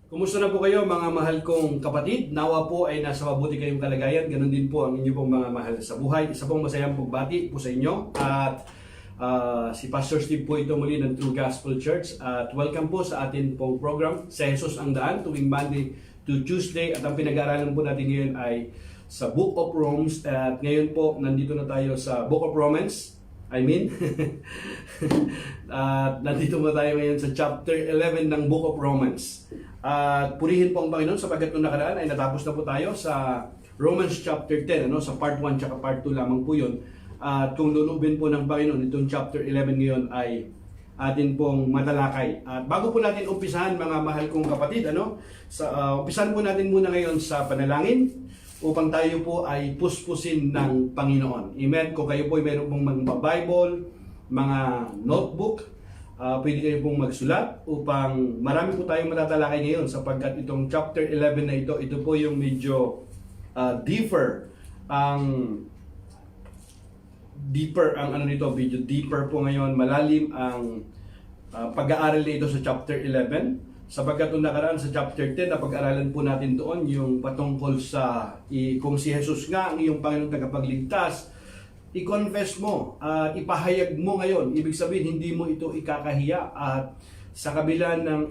Kumusta na po kayo mga mahal kong kapatid? Nawa po ay nasa mabuti kayong kalagayan. Ganon din po ang inyo pong mga mahal sa buhay. Isa pong masayang pagbati po sa inyo. At si Pastor Steve po ito muli ng True Gospel Church. At welcome po sa atin pong program, Sa Jesus ang Daan, tuwing Monday to Tuesday. At ang pinag-aaralan po natin ngayon ay sa Book of Romans. At ngayon po, nandito na tayo sa Book of Romans. At nandito mo tayo ngayon sa chapter 11 ng Book of Romans. At purihin po ang Panginoon sapagkat nung nakaraan ay natapos na po tayo sa Romans chapter 10, sa part 1 at part 2 lamang po yun. At kung lulubin po ng Panginoon, itong chapter 11 ngayon ay atin pong matalakay. At bago po natin umpisahan mga mahal kong kapatid, umpisahan po natin muna ngayon sa panalangin upang tayo po ay puspusin ng Panginoon. Amen. Kung kayo po ay meron pong mga Bible, mga notebook, pwede kayo pong magsulat upang marami po tayong matatalakay ngayon sapagkat itong chapter 11 na ito po yung medyo deeper ang medyo deeper po ngayon, malalim ang pag-aaral nito sa chapter 11 sapagkat nung nakaraan sa chapter 10 na pag-aralan po natin doon yung patungkol sa kung si Jesus nga ang iyong Panginoon tagapagligtas, i-confess mo at ipahayag mo ngayon. Ibig sabihin, hindi mo ito ikakahiya. At sa kabila ng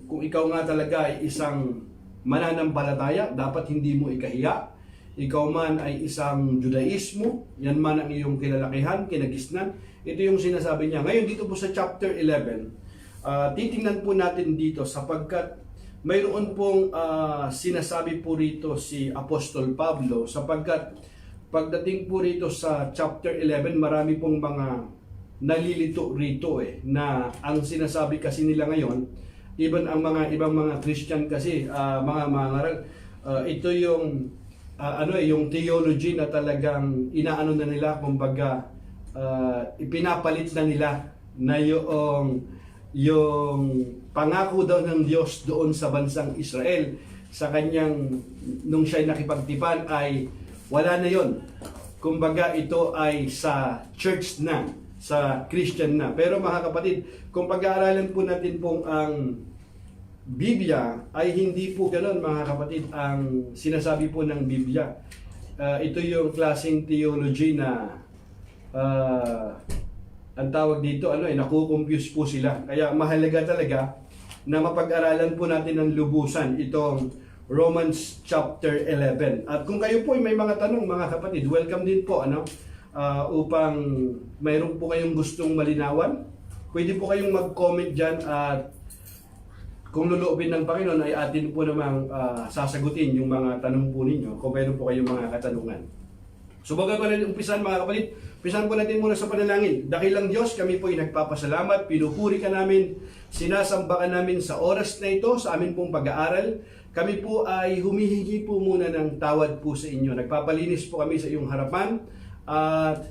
kung ikaw nga talaga ay isang mananampalataya, dapat hindi mo ikahiya. Ikaw man ay isang Judaismo, yan man ang iyong kinalakihan, kinagisnan. Ito yung sinasabi niya. Ngayon dito po sa chapter 11, titingnan po natin dito sapagkat mayroon pong sinasabi po rito si Apostol Pablo sapagkat pagdating po rito sa chapter 11, marami pong mga nalilito rito na ang sinasabi kasi nila ngayon, even ang mga ibang mga Christian kasi, ito yung yung theology na talagang inaano na nila, kumbaga ipinapalit na nila na yung pangako daw ng Diyos doon sa bansang Israel sa kanyang nung siya'y nakipagtipan ay wala na yon. Kumbaga ito ay sa church na, sa Christian na. Pero mga kapatid, kung pag-aaralan po natin pong ang Biblia ay hindi po ganoon mga kapatid ang sinasabi po ng Biblia. Ito yung klaseng theology na ang tawag dito, nakukompuse po sila. Kaya mahalaga talaga na mapag-aralan po natin ng lubusan itong Romans chapter 11. At kung kayo po ay may mga tanong mga kapatid, welcome din po upang mayroon po kayong gustong malinawan. Pwede po kayong mag-comment dyan at kung luluobin ng Panginoon ay atin po namang sasagutin yung mga tanong po ninyo kung mayroon po kayong mga katanungan. So bago ko natin umpisan mga kapatid, umpisan po natin muna sa panalangin. Dakilang Diyos, kami po ay nagpapasalamat, pinupuri ka namin, sinasamba ka namin sa oras na ito, sa amin pong pag-aaral. Kami po ay humihingi po muna ng tawad po sa inyo. Nagpapalinis po kami sa iyong harapan at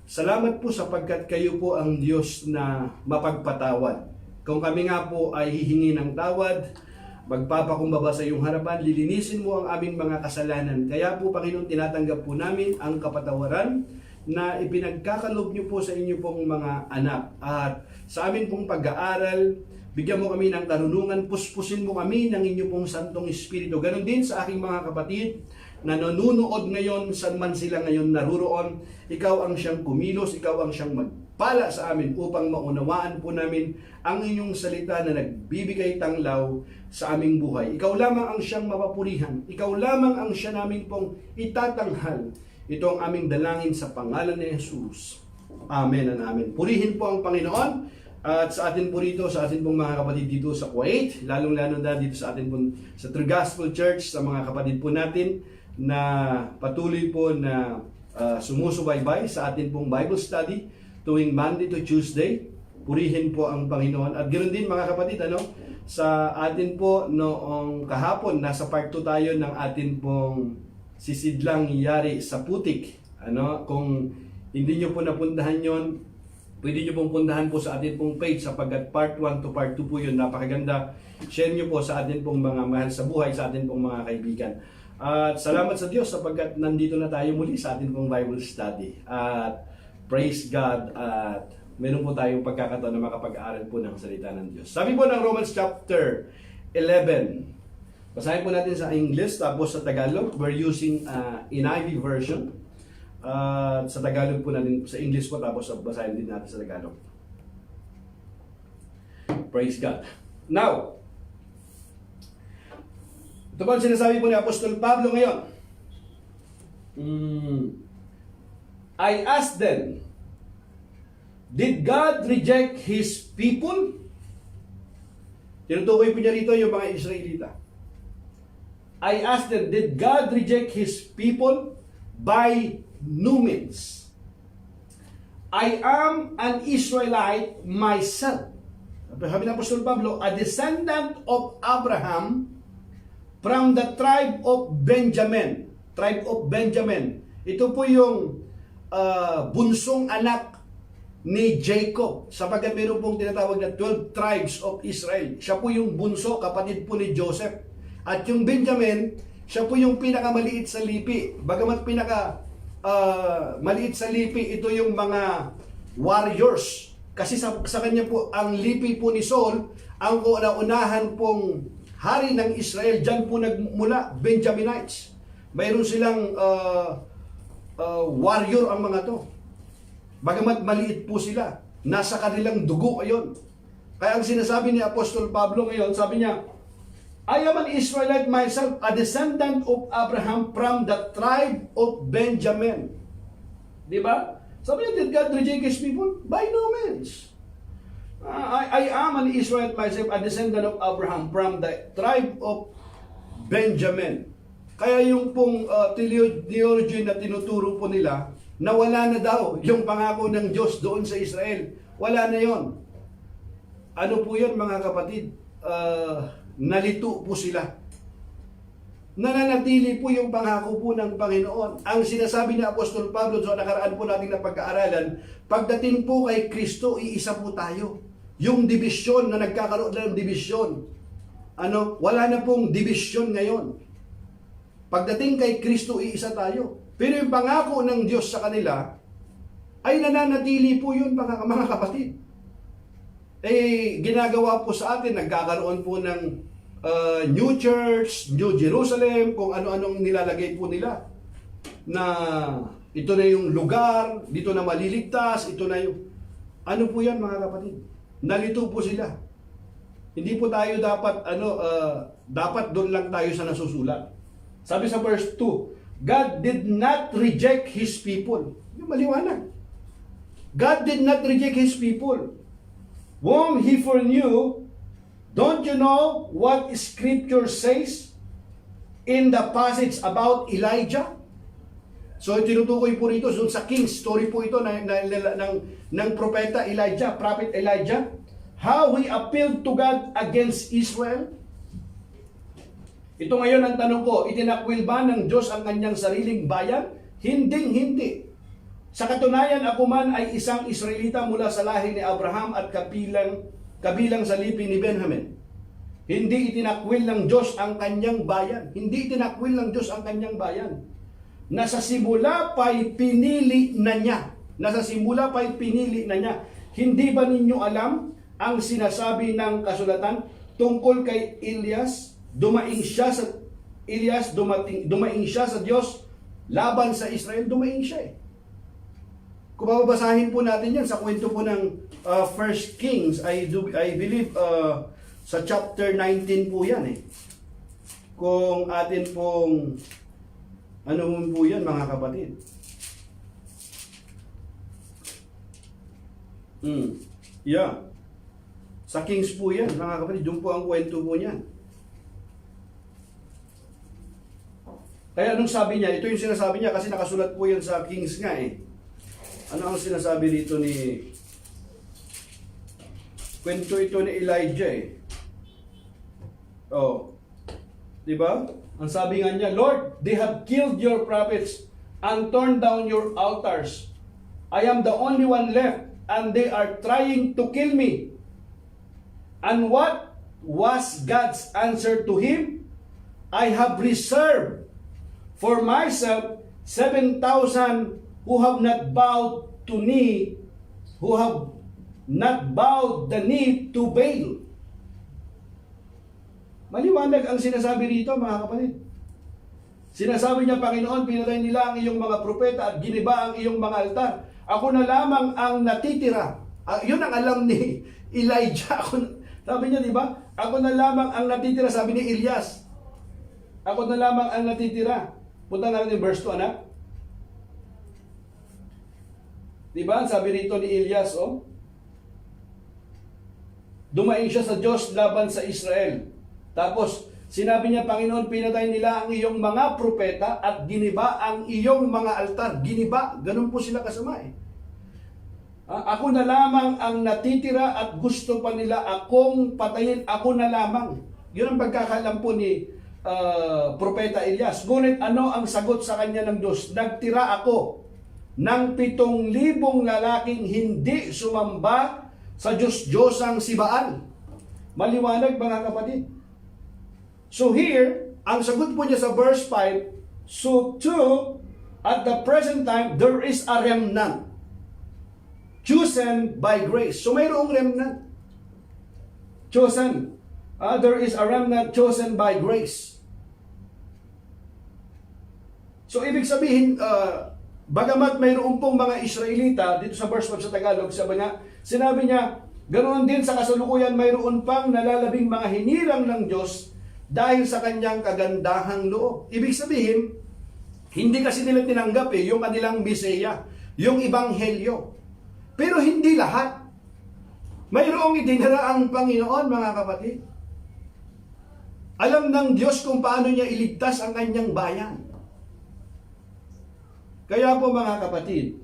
salamat po sapagkat kayo po ang Diyos na mapagpatawad. Kung kami nga po ay hihingi ng tawad, magpapakumbaba sa iyong harapan, lilinisin mo ang aming mga kasalanan. Kaya po Panginoon, tinatanggap po namin ang kapatawaran na ipinagkakalob niyo po sa inyo pong mga anak. At sa amin pong pag-aaral, bigyan mo kami ng karunungan, puspusin mo kami ng inyo pong Santong Espiritu. Ganon din sa aking mga kapatid na nanunood ngayon, saan man sila ngayon naruroon. Ikaw ang siyang kumilos, ikaw ang siyang magpala sa amin upang maunawaan po namin ang inyong salita na nagbibigay tanglaw sa aming buhay. Ikaw lamang ang siyang mapapurihan. Ikaw lamang ang siya namin pong itatanghal. Ito ang aming dalangin sa pangalan ni Jesus. Amen and amen. Purihin po ang Panginoon. At sa atin po rito, sa atin pong mga kapatid dito sa Kuwait, lalong-lalo na dito sa atin po sa True Gospel Church, sa mga kapatid po natin na patuloy po na sumusubaybay sa atin pong Bible study tuwing Monday to Tuesday. Purihin po ang Panginoon. At ganoon din mga kapatid, sa atin po noong kahapon, nasa part 2 tayo ng atin pong sisidlang yari sa putik. Kung hindi nyo po napuntahan yon, pwede nyo pong puntahan po sa atin pong page sapagkat part 1 to part 2 po yun. Napakaganda. Share nyo po sa atin pong mga mahal sa buhay, sa atin pong mga kaibigan. At salamat sa Diyos sapagkat nandito na tayo muli sa atin pong Bible study. At praise God at meron po tayong pagkakataon na makapag-aaral po ng salita ng Diyos. Sabi po ng Romans chapter 11. Basahin po natin sa English tapos sa Tagalog. We're using NIV version. Sa Tagalog po natin, sa English po tapos basahin din natin sa Tagalog. Praise God. Now, ito po ang sinasabi po ni Apostol Pablo ngayon. I asked them, did God reject His people? Tinutukoy po niya rito yung mga Israelita. I asked them, did God reject His people? By no means. I am an Israelite myself. Sabi ng Apostol Pablo, a descendant of Abraham from the tribe of Benjamin. Tribe of Benjamin. Ito po yung bunsong anak ni Jacob. Sapagkat meron pong tinatawag na 12 tribes of Israel. Siya po yung bunso, kapatid po ni Joseph. At yung Benjamin, siya po yung pinakamaliit sa lipi. Bagamat maliit sa lipi, ito yung mga warriors. Kasi sa kanya po, ang lipi po ni Saul, ang unahan pong hari ng Israel, dyan po nagmula, Benjaminites. Mayroon silang warrior ang mga to. Bagamat maliit po sila, nasa kanilang dugo ayon. Kaya ang sinasabi ni Apostol Pablo ngayon, sabi niya, I am an Israelite myself, a descendant of Abraham from the tribe of Benjamin. Di ba? Sabi niya, did God reject His people? By no means. I am an Israelite myself, a descendant of Abraham from the tribe of Benjamin. Kaya yung pong theology na tinuturo po nila, na wala na daw yung pangako ng Diyos doon sa Israel. Wala na yon. Ano po yan mga kapatid? Nalito po sila. Nananatili po yung pangako po ng Panginoon. Ang sinasabi ni Apostol Pablo sa nakaraan po natin na pagkaaralan, pagdating po kay Kristo, iisa po tayo. Yung division na nagkakaroon ng division. Wala na pong division ngayon. Pagdating kay Kristo, iisa tayo. Pero yung pangako ng Diyos sa kanila, ay nananatili po yun mga kapatid. Ginagawa po sa atin, nagkakaroon po ng New Church, New Jerusalem, kung ano-anong nilalagay po nila. Na ito na yung lugar, dito na maliligtas, ito na yung... Ano po yan mga kapatid? Nalito po sila. Hindi po tayo dapat, dapat doon lang tayo sa nasusulat. Sabi sa verse 2, God did not reject His people. Yung maliwanag. God did not reject His people. Whom He foreknew. Don't you know what Scripture says in the passage about Elijah? So tinutukoy po rito sa King's story po ito ng propeta Elijah, prophet Elijah. How he appealed to God against Israel. Ito ngayon ang tanong ko, itinakwil ba ng Diyos ang kanyang sariling bayan? Hinding-hindi. Sa katunayan, ako man ay isang Israelita mula sa lahi ni Abraham at kabilang sa lipi ni Benjamin. Hindi itinakwil ng Diyos ang kanyang bayan. Hindi itinakwil ng Diyos ang kanyang bayan. Nasa simula pa'y pinili na niya. Nasa simula pa'y pinili na niya. Hindi ba ninyo alam ang sinasabi ng kasulatan tungkol kay Elias? Dumaing siya sa Diyos laban sa Israel, dumaing siya eh. Kung babasahin po natin yan sa kwento po ng 1 Kings, I believe sa chapter 19 po yan eh. Kung atin pong po yan mga kapatid. Yeah. Sa Kings po yan mga kapatid, doon po ang kwento po niyan. Kaya anong sabi niya? Ito yung sinasabi niya kasi nakasulat po yan sa Kings nga eh. Ano ang sinasabi dito ni... Kwento ito ni Elijah eh. Oh. Diba? Ang sabi nga niya, Lord, they have killed your prophets and torn down your altars. I am the only one left and they are trying to kill me. And what was God's answer to him? I have reserved for myself 7,000 who have not bowed the knee to Baal. Maliwanag ang sinasabi rito, mga kapatid. Sinasabi niya, Panginoon, pinatay nila ang iyong mga propeta at giniba ang iyong mga altar. Ako na lamang ang natitira. Yun ang alam ni Elijah. Sabi niya, di ba? Ako na lamang ang natitira, sabi ni Elias. Ako na lamang ang natitira. Punta natin yung verse 2, anak. Di ba? Sabi rito ni Elias, oh. Dumaing siya sa Diyos laban sa Israel. Tapos, sinabi niya, Panginoon, pinatay nila ang iyong mga propeta at giniba ang iyong mga altar. Giniba, ganun po sila kasama eh. Ako na lamang ang natitira at gusto pa nila akong patayin. Ako na lamang. Yun ang pagkakalam po ni Propeta Elias. Ngunit ano ang sagot sa kanya ng Diyos? Nagtira ako ng 7,000 lalaking hindi sumamba sa Diyos-Diyosang si Baal. Maliwanag, mga kapatid. So here, ang sagot po niya sa verse 5, so too, at the present time, there is a remnant chosen by grace. So mayroong remnant chosen. There is a remnant chosen by grace. So ibig sabihin, bagamat mayroon pong mga Israelita, dito sa verse 5 sa Tagalog, sinabi niya, ganoon din sa kasalukuyan, mayroon pang nalalabing mga hinirang ng Diyos dahil sa kanyang kagandahang loob. Ibig sabihin, hindi kasi nila tinanggap yung kanilang Bisaya, yung Ebanghelyo. Pero hindi lahat. Mayroong itinara ang Panginoon, mga kapatid. Alam ng Diyos kung paano niya iligtas ang kanyang bayan. Kaya po, mga kapatid,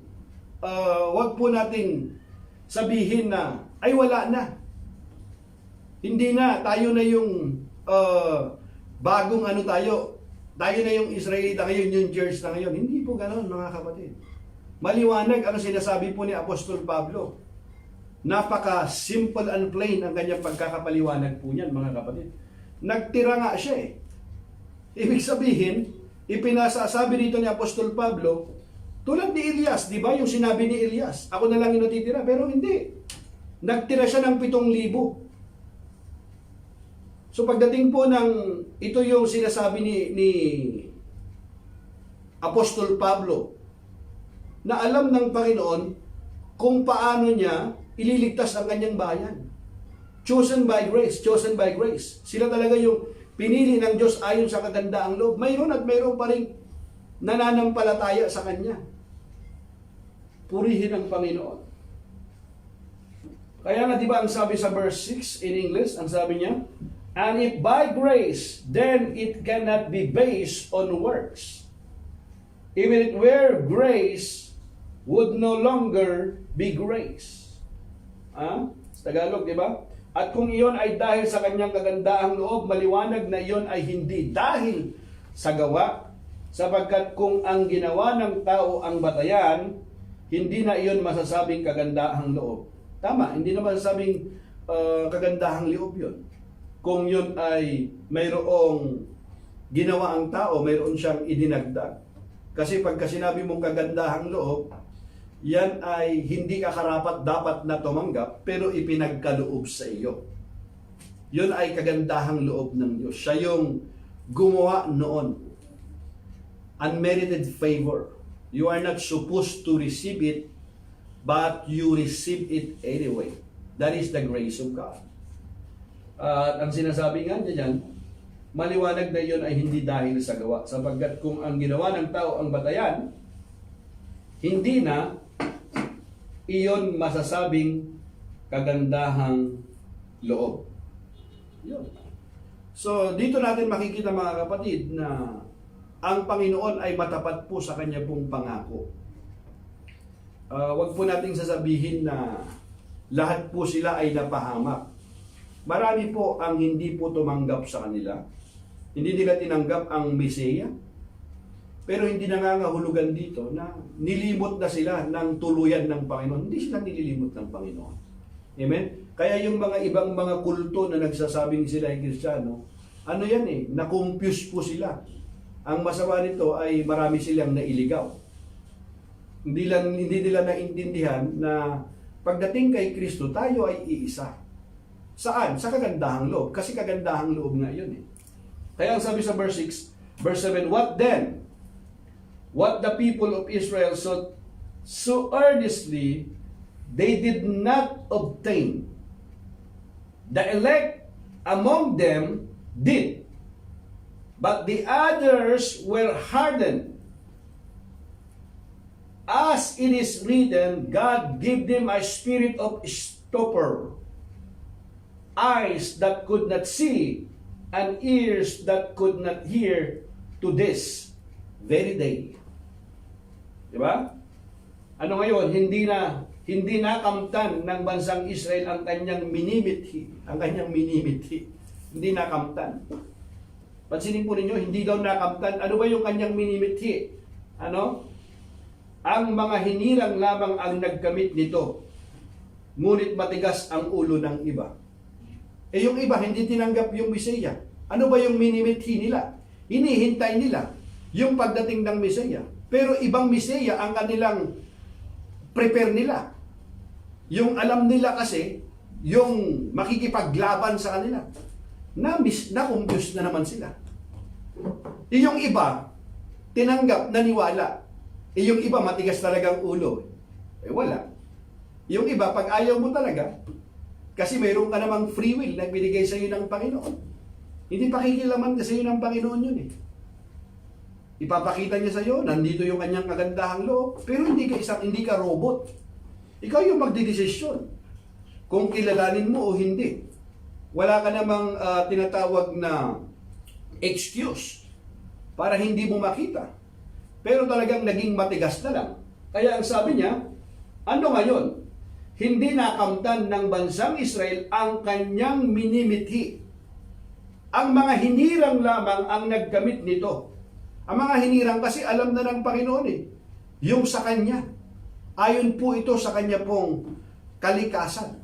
wag po nating sabihin na, ay wala na. Hindi na, tayo na yung bagong ano tayo na yung Israelita ngayon, yung church na ngayon. Hindi po ganoon, mga kapatid. Maliwanag ang sinasabi po ni Apostol Pablo. Napaka-simple and plain ang kanyang pagkakapaliwanag po niyan, mga kapatid. Nagtira nga siya eh. Ibig sabihin, ipinasasabi dito ni Apostol Pablo, tulad ni Elias, di ba? Yung sinabi ni Elias, ako na lang yung natitira, pero hindi. Nagtira siya ng 7,000. So pagdating po ng, ito yung sinasabi ni Apostol Pablo, na alam ng Panginoon kung paano niya ililigtas ang kanyang bayan. Chosen by grace, chosen by grace. Sila talaga yung pinili ng Diyos ayon sa kagandaang loob. Mayroon at mayroon pa rin nananampalataya sa Kanya. Purihin ang Panginoon. Kaya nga, di ba, ang sabi sa verse 6 in English, ang sabi niya, and if by grace, then it cannot be based on works. Even if where grace would no longer be grace. Sa Tagalog, di ba? At kung iyon ay dahil sa kanyang kagandahang loob, maliwanag na iyon ay hindi dahil sa gawa, sapagkat kung ang ginawa ng tao ang batayan, hindi na iyon masasabing kagandahang loob. Tama, hindi na masasabing kagandahang loob yun. Kung yun ay mayroong ginawa ang tao, mayroon siyang idinagdag. Kasi pagka sinabi mong kagandahang loob, yan ay hindi ka karapat dapat na tumanggap, pero ipinagkaloob sa iyo. Yun ay kagandahang loob ng Diyos. Siya yung gumawa noon. Unmerited favor. You are not supposed to receive it, but you receive it anyway. That is the grace of God. At ang sinasabi nga dyan, maliwanag na yun ay hindi dahil sa gawa. Sapagkat kung ang ginawa ng tao ang batayan, hindi na iyon masasabing kagandahang loob. Yun. So, dito natin makikita, mga kapatid, na ang Panginoon ay matapat po sa kanya pong pangako. Wag po nating sasabihin na lahat po sila ay napahamak. Marami po ang hindi po tumanggap sa kanila. Hindi nila tinanggap ang Mesaya. Pero hindi nangangahulugan dito na nilimot na sila ng tuluyan ng Panginoon. Hindi sila nililimot ng Panginoon. Amen? Kaya yung mga ibang mga kulto na nagsasabing sila ay Kristiyano, ano yan eh, na-confuse po sila. Ang masama nito ay marami silang nailigaw. Hindi nila naintindihan na pagdating kay Kristo, tayo ay iisa. Saan? Sa kagandahang loob. Kasi kagandahang loob nga yun eh. Kaya ang sabi sa verse 6, verse 7, what then? What the people of Israel so earnestly they did not obtain. The elect among them did, but the others were hardened. As it is written, God gave them a spirit of stupor, eyes that could not see, and ears that could not hear to this very day. Diba? Ano ngayon, hindi nakamtan ng bansang Israel ang kanyang minimithi. Hindi nakamtan. Pansinin po ninyo, hindi daw nakamtan. Ano ba yung kanyang minimithi? Ano? Ang mga hinirang lamang ang nagkamit nito, ngunit matigas ang ulo ng iba. Eh yung iba, hindi tinanggap yung Mesaya. Ano ba yung minimithi nila? Hinihintay nila yung pagdating ng Mesaya. Pero ibang Mesaya ang kanilang prepare nila. Yung alam nila kasi, yung makikipaglaban sa kanila. Na-confuse na naman sila. Yung iba, tinanggap, naniwala. Yung iba, matigas talagang ulo. Eh wala. Yung iba, pag ayaw mo talaga, kasi mayroon ka namang free will na binigay sa iyo ng Panginoon. Hindi pakikilaman kasi yun ng Panginoon yun eh. Ipapakita niya sa iyo, nandito yung kanyang kagandahang loob, pero hindi ka robot. Ikaw yung magdidesisyon kung kilalanin mo o hindi. Wala ka namang tinatawag na excuse para hindi mo makita. Pero talagang naging matigas na lang. Kaya ang sabi niya, ano ngayon? Hindi nakamtan ng bansang Israel ang kanyang minimithi. Ang mga hinirang lamang ang naggamit nito. Ang mga hinirang kasi alam na ng Panginoon eh. Yung sa Kanya. Ayon po ito sa Kanya pong kalikasan.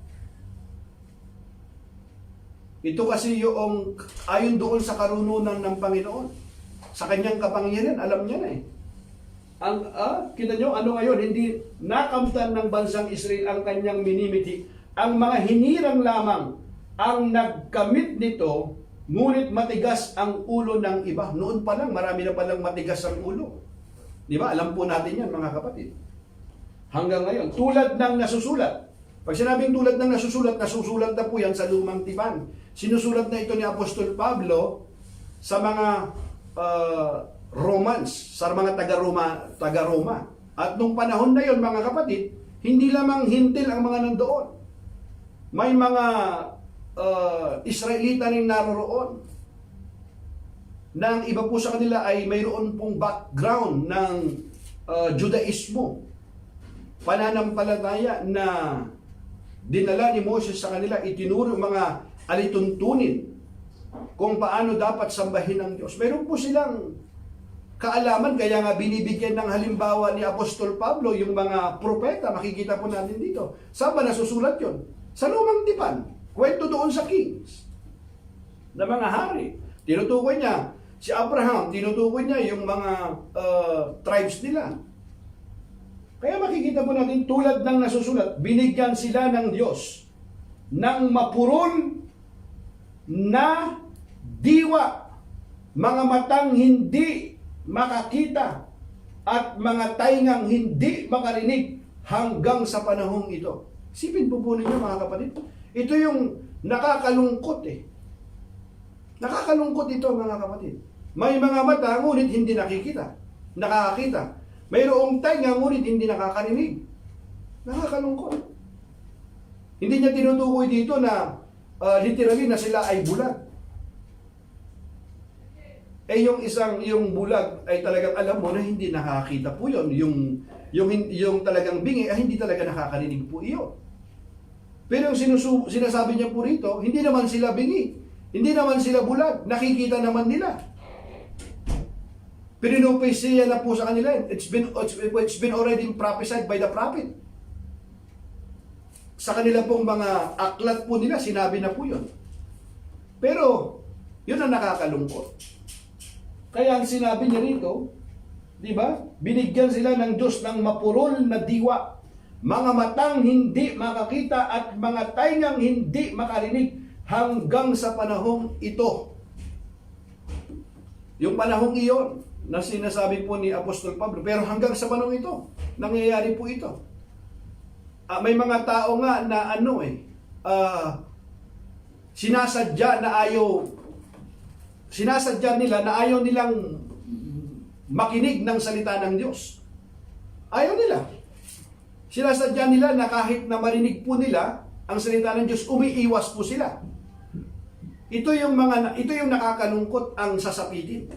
Ito kasi yung ayon doon sa karununan ng Panginoon. Sa Kanyang kapangyarihan, alam niya na eh. Kita nyo, ano ngayon, hindi nakamtan ng bansang Israel ang kanyang minimithi. Ang mga hinirang lamang ang nagkamit nito, ngunit matigas ang ulo ng iba. Noon pa lang, marami na palang matigas ang ulo. Di ba? Alam po natin yan, mga kapatid. Hanggang ngayon, tulad ng nasusulat. Pag sinabing tulad ng nasusulat na po yan sa Lumang Tipan. Sinusulat na ito ni Apostol Pablo sa mga Romans, sa mga taga-Roma. At nung panahon na yon, mga kapatid, hindi lamang hintil ang mga nandoon. May mga Israelita rin naroroon. Nang iba po sa kanila ay mayroon pong background ng Judaismo. Pananampalataya na dinala ni Moses sa kanila, itinuro mga alituntunin kung paano dapat sambahin ng Diyos. Mayroon po silang kaalaman, kaya nga binibigyan ng halimbawa ni Apostol Pablo yung mga propeta, makikita po natin dito. Saan ba nasusulat yun? Sa Lumang Tipan. Kwento doon sa Kings na mga hari. Tinutukoy niya si Abraham, tinutukoy niya yung mga tribes nila. Kaya makikita po natin tulad ng nasusulat, binigyan sila ng Diyos ng mapurol na diwa, mga matang hindi makakita at mga taingang hindi makarinig hanggang sa panahong ito. Isipin po ninyo, mga kapatid. Ito yung nakakalungkot eh. Nakakalungkot ito, mga kapatid. May mga mata ngunit hindi nakakakita. Mayroong tainga ngunit hindi nakakarinig. Nakakalungkot. Hindi niya tinutukoy dito na literally na sila ay bulag. Eh yung bulag ay talagang alam mo na hindi nakakita po yun. Yung talagang bingi ay hindi talaga nakakarinig po iyo. Pero yung sinasabi niya po rito, hindi naman sila bingi. Hindi naman sila bulag. Nakikita naman nila. Pinupisiya na po sa kanila. It's been already prophesied by the prophet. Sa kanila pong mga aklat po nila, sinabi na po yun. Pero, yun ang nakakalungkot. Kaya ang sinabi niya rito, di ba? Binigyan sila ng Diyos ng mapurol na diwa, mga matang hindi makakita at mga taingang hindi makarinig hanggang sa panahong ito. Yung panahong iyon na sinasabi po ni Apostol Pablo, pero hanggang sa panahong ito, nangyayari po ito. May mga tao nga na sinasadya nila na ayaw nilang makinig ng salita ng Diyos. Ayaw nila. Sinasadya nila na kahit na marinig po nila ang salita ng Diyos, umiiwas po sila. Ito yung nakakalungkot ang sasapitin.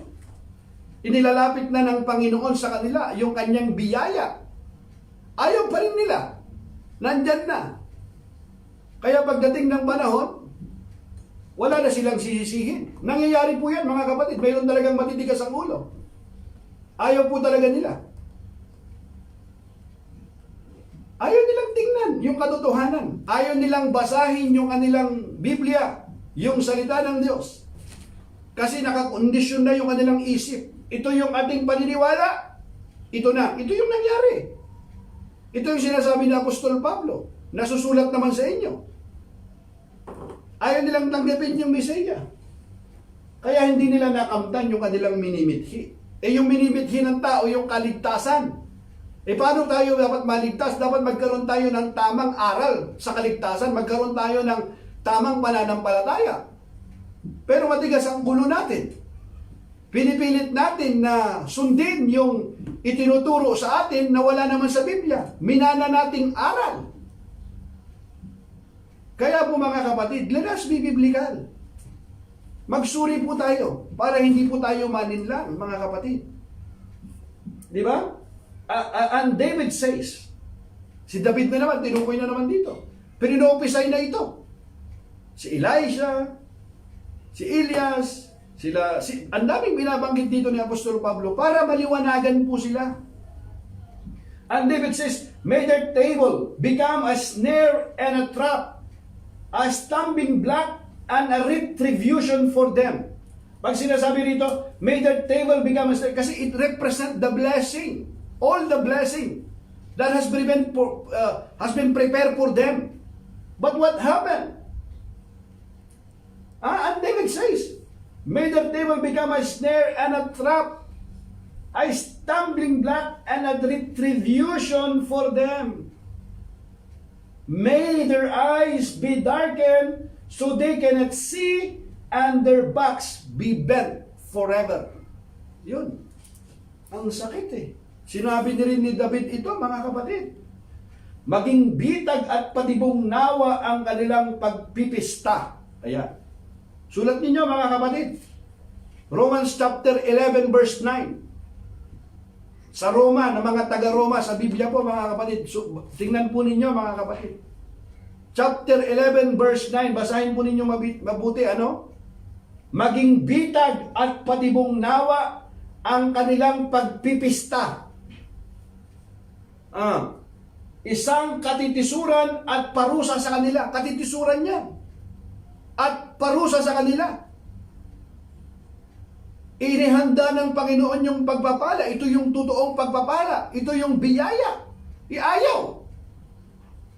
Inilalapit na ng Panginoon sa kanila yung kanyang biyaya. Ayaw pa rin nila. Nandyan na. Kaya pagdating ng panahon, wala na silang sisisihin. Nangyayari po yan, mga kapatid. Mayroon talagang matitigas ang ulo. Ayaw po talaga nila. Ayaw nilang tingnan yung katotohanan. Ayaw nilang basahin yung kanilang Biblia, yung salita ng Diyos. Kasi nakakondisyon na yung kanilang isip. Ito yung ating paniniwala. Ito na. Ito yung nangyari. Ito yung sinasabi ni Apostol Pablo. Nasusulat naman sa inyo. Ayaw nilang tanggapin yung Mesaya. Kaya hindi nila nakamtan yung kanilang minimithi. Yung minimithi ng tao, yung kaligtasan. Paano tayo dapat maligtas? Dapat magkaroon tayo ng tamang aral sa kaligtasan. Magkaroon tayo ng tamang pananampalataya. Pero matigas ang gulo natin. Pinipilit natin na sundin yung itinuturo sa atin na wala naman sa Biblia. Minana nating aral. Kaya po mga kapatid, let us be biblical. Magsuri po tayo para hindi po tayo maninlang, mga kapatid. Di ba? And David says, si David na naman, tinukoy na naman dito. Pero ino-upisay na ito. Si Elisha, si Elias, ang daming binabanggit dito ni Apostol Pablo para maliwanagan po sila. And David says, may their table become a snare and a trap, a stumbling block and a retribution for them. Pag sinasabi rito, may their table become a snare, kasi it represent the blessing. All the blessing that has been prepared for them. But what happened? And David says, may their table become a snare and a trap, a stumbling block and a retribution for them. May their eyes be darkened so they cannot see and their backs be bent forever. Yun. Ang sakit eh. Sinabi din rin ni David ito, mga kapatid. Maging bitag at patibong nawa ang kanilang pagpipista. Ayan. Sulat ninyo, mga kapatid. Romans chapter 11 verse 9. Sa Roma, na mga taga-Roma, sa Biblia po, mga kapatid. Tingnan po ninyo, mga kapatid. Chapter 11 verse 9. Basahin po ninyo mabuti, Maging bitag at patibong nawa ang kanilang pagpipista. Isang katitisuran at parusa sa kanila. Katitisuran yan. At parusa sa kanila. Inihanda ng Panginoon yung pagpapala. Ito yung totoong pagpapala. Ito yung biyaya. Ayaw.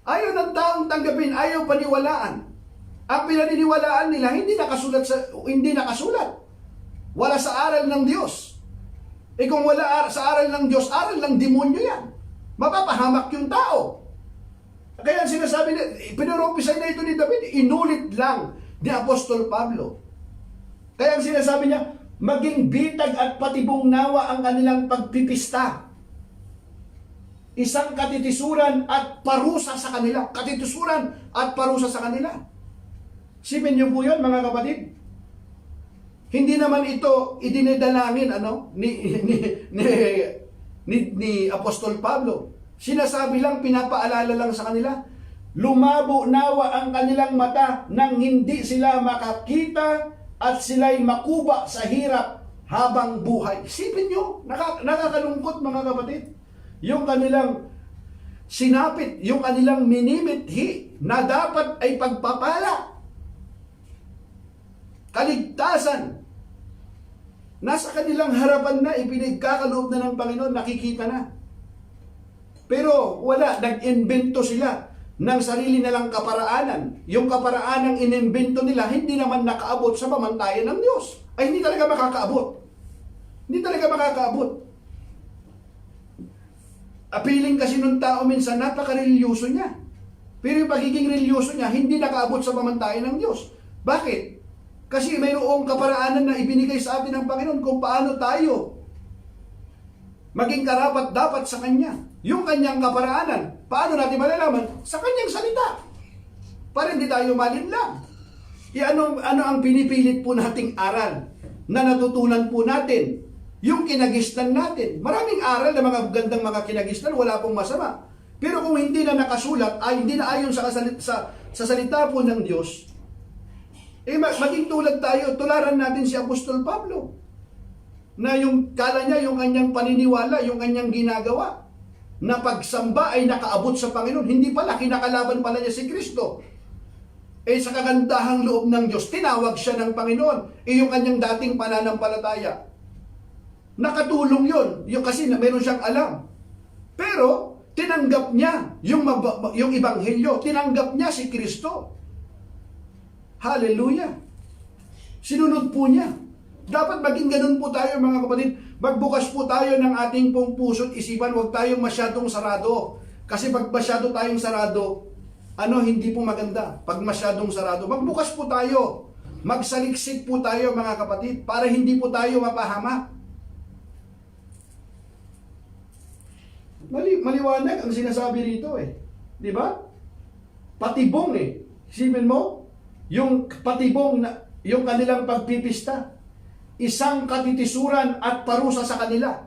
Ayaw ng taong tanggapin. Ayaw paniwalaan. Ang pinaniniwalaan nila hindi nakasulat. Wala sa aral ng Diyos. Kung wala sa aral ng Diyos, aral ng demonyo yan. Mapapahamak yung tao. Kaya sinasabi niya, pinurumpisay na ito ni David, inulit lang ni Apostol Pablo. Kaya ang sinasabi niya, maging bitag at patibong nawa ang kanilang pagpipista. Isang katitisuran at parusa sa kanila. Katitisuran at parusa sa kanila. Sipin niyo po yun, mga kapatid. Hindi naman ito idinidalangin ni Apostol Pablo. Sinasabi lang, pinapaalala lang sa kanila, lumabo nawa ang kanilang mata nang hindi sila makakita at sila'y makuba sa hirap habang buhay. Isipin nyo, nakakalungkot, mga kapatid. Yung kanilang sinapit, yung kanilang minimithi na dapat ay pagpapala. Kaligtasan. Nasa kanilang harapan na, ipinagkakaloob na ng Panginoon, nakikita na. Pero wala, nag-invento sila ng sarili nilang kaparaanan. Yung kaparaanang inimbento nila, hindi naman nakaabot sa pamantayan ng Diyos. Ay, hindi talaga makakaabot. Hindi talaga makakaabot. Appealing kasi nung tao minsan, napaka-religyoso niya. Pero yung pagiging religyoso niya, hindi nakaabot sa pamantayan ng Diyos. Bakit? Kasi mayroong kaparaanan na ibinigay sa atin ng Panginoon kung paano tayo maging karapat dapat sa Kanya. Yung Kanyang kaparaanan, paano natin malalaman? Sa Kanyang salita. Para hindi tayo malinlang. Ano ang pinipilit po nating aral na natutunan po natin? Yung kinagisnan natin. Maraming aral na mga gandang mga kinagisnan, wala pong masama. Pero kung hindi na nakasulat, ay hindi na ayon sa salita po ng Diyos, maging tulad tayo, tularan natin si Apostol Pablo. Na yung kala niya, yung kanyang paniniwala, yung kanyang ginagawa, na pagsamba ay nakaabot sa Panginoon. Hindi pala, kinakalaban pala niya si Kristo. Sa kagandahang loob ng Diyos, tinawag siya ng Panginoon. Yung kanyang dating pananampalataya. Nakatulong yun kasi meron siyang alam. Pero, tinanggap niya yung Ebanghelyo. Tinanggap niya si Kristo. Hallelujah! Sinunod po niya. Dapat maging ganun po tayo mga kapatid. Magbukas po tayo ng ating pong puso't isipan. Huwag tayong masyadong sarado. Kasi pag masyado tayong sarado, hindi po maganda. Pag masyadong sarado, magbukas po tayo. Magsaliksik po tayo mga kapatid para hindi po tayo mapahamak. Maliwanag ang sinasabi rito Di ba? Patibong Isipin mo, yung patibong na yung kanilang pagpipista, isang katitisuran at parusa sa kanila.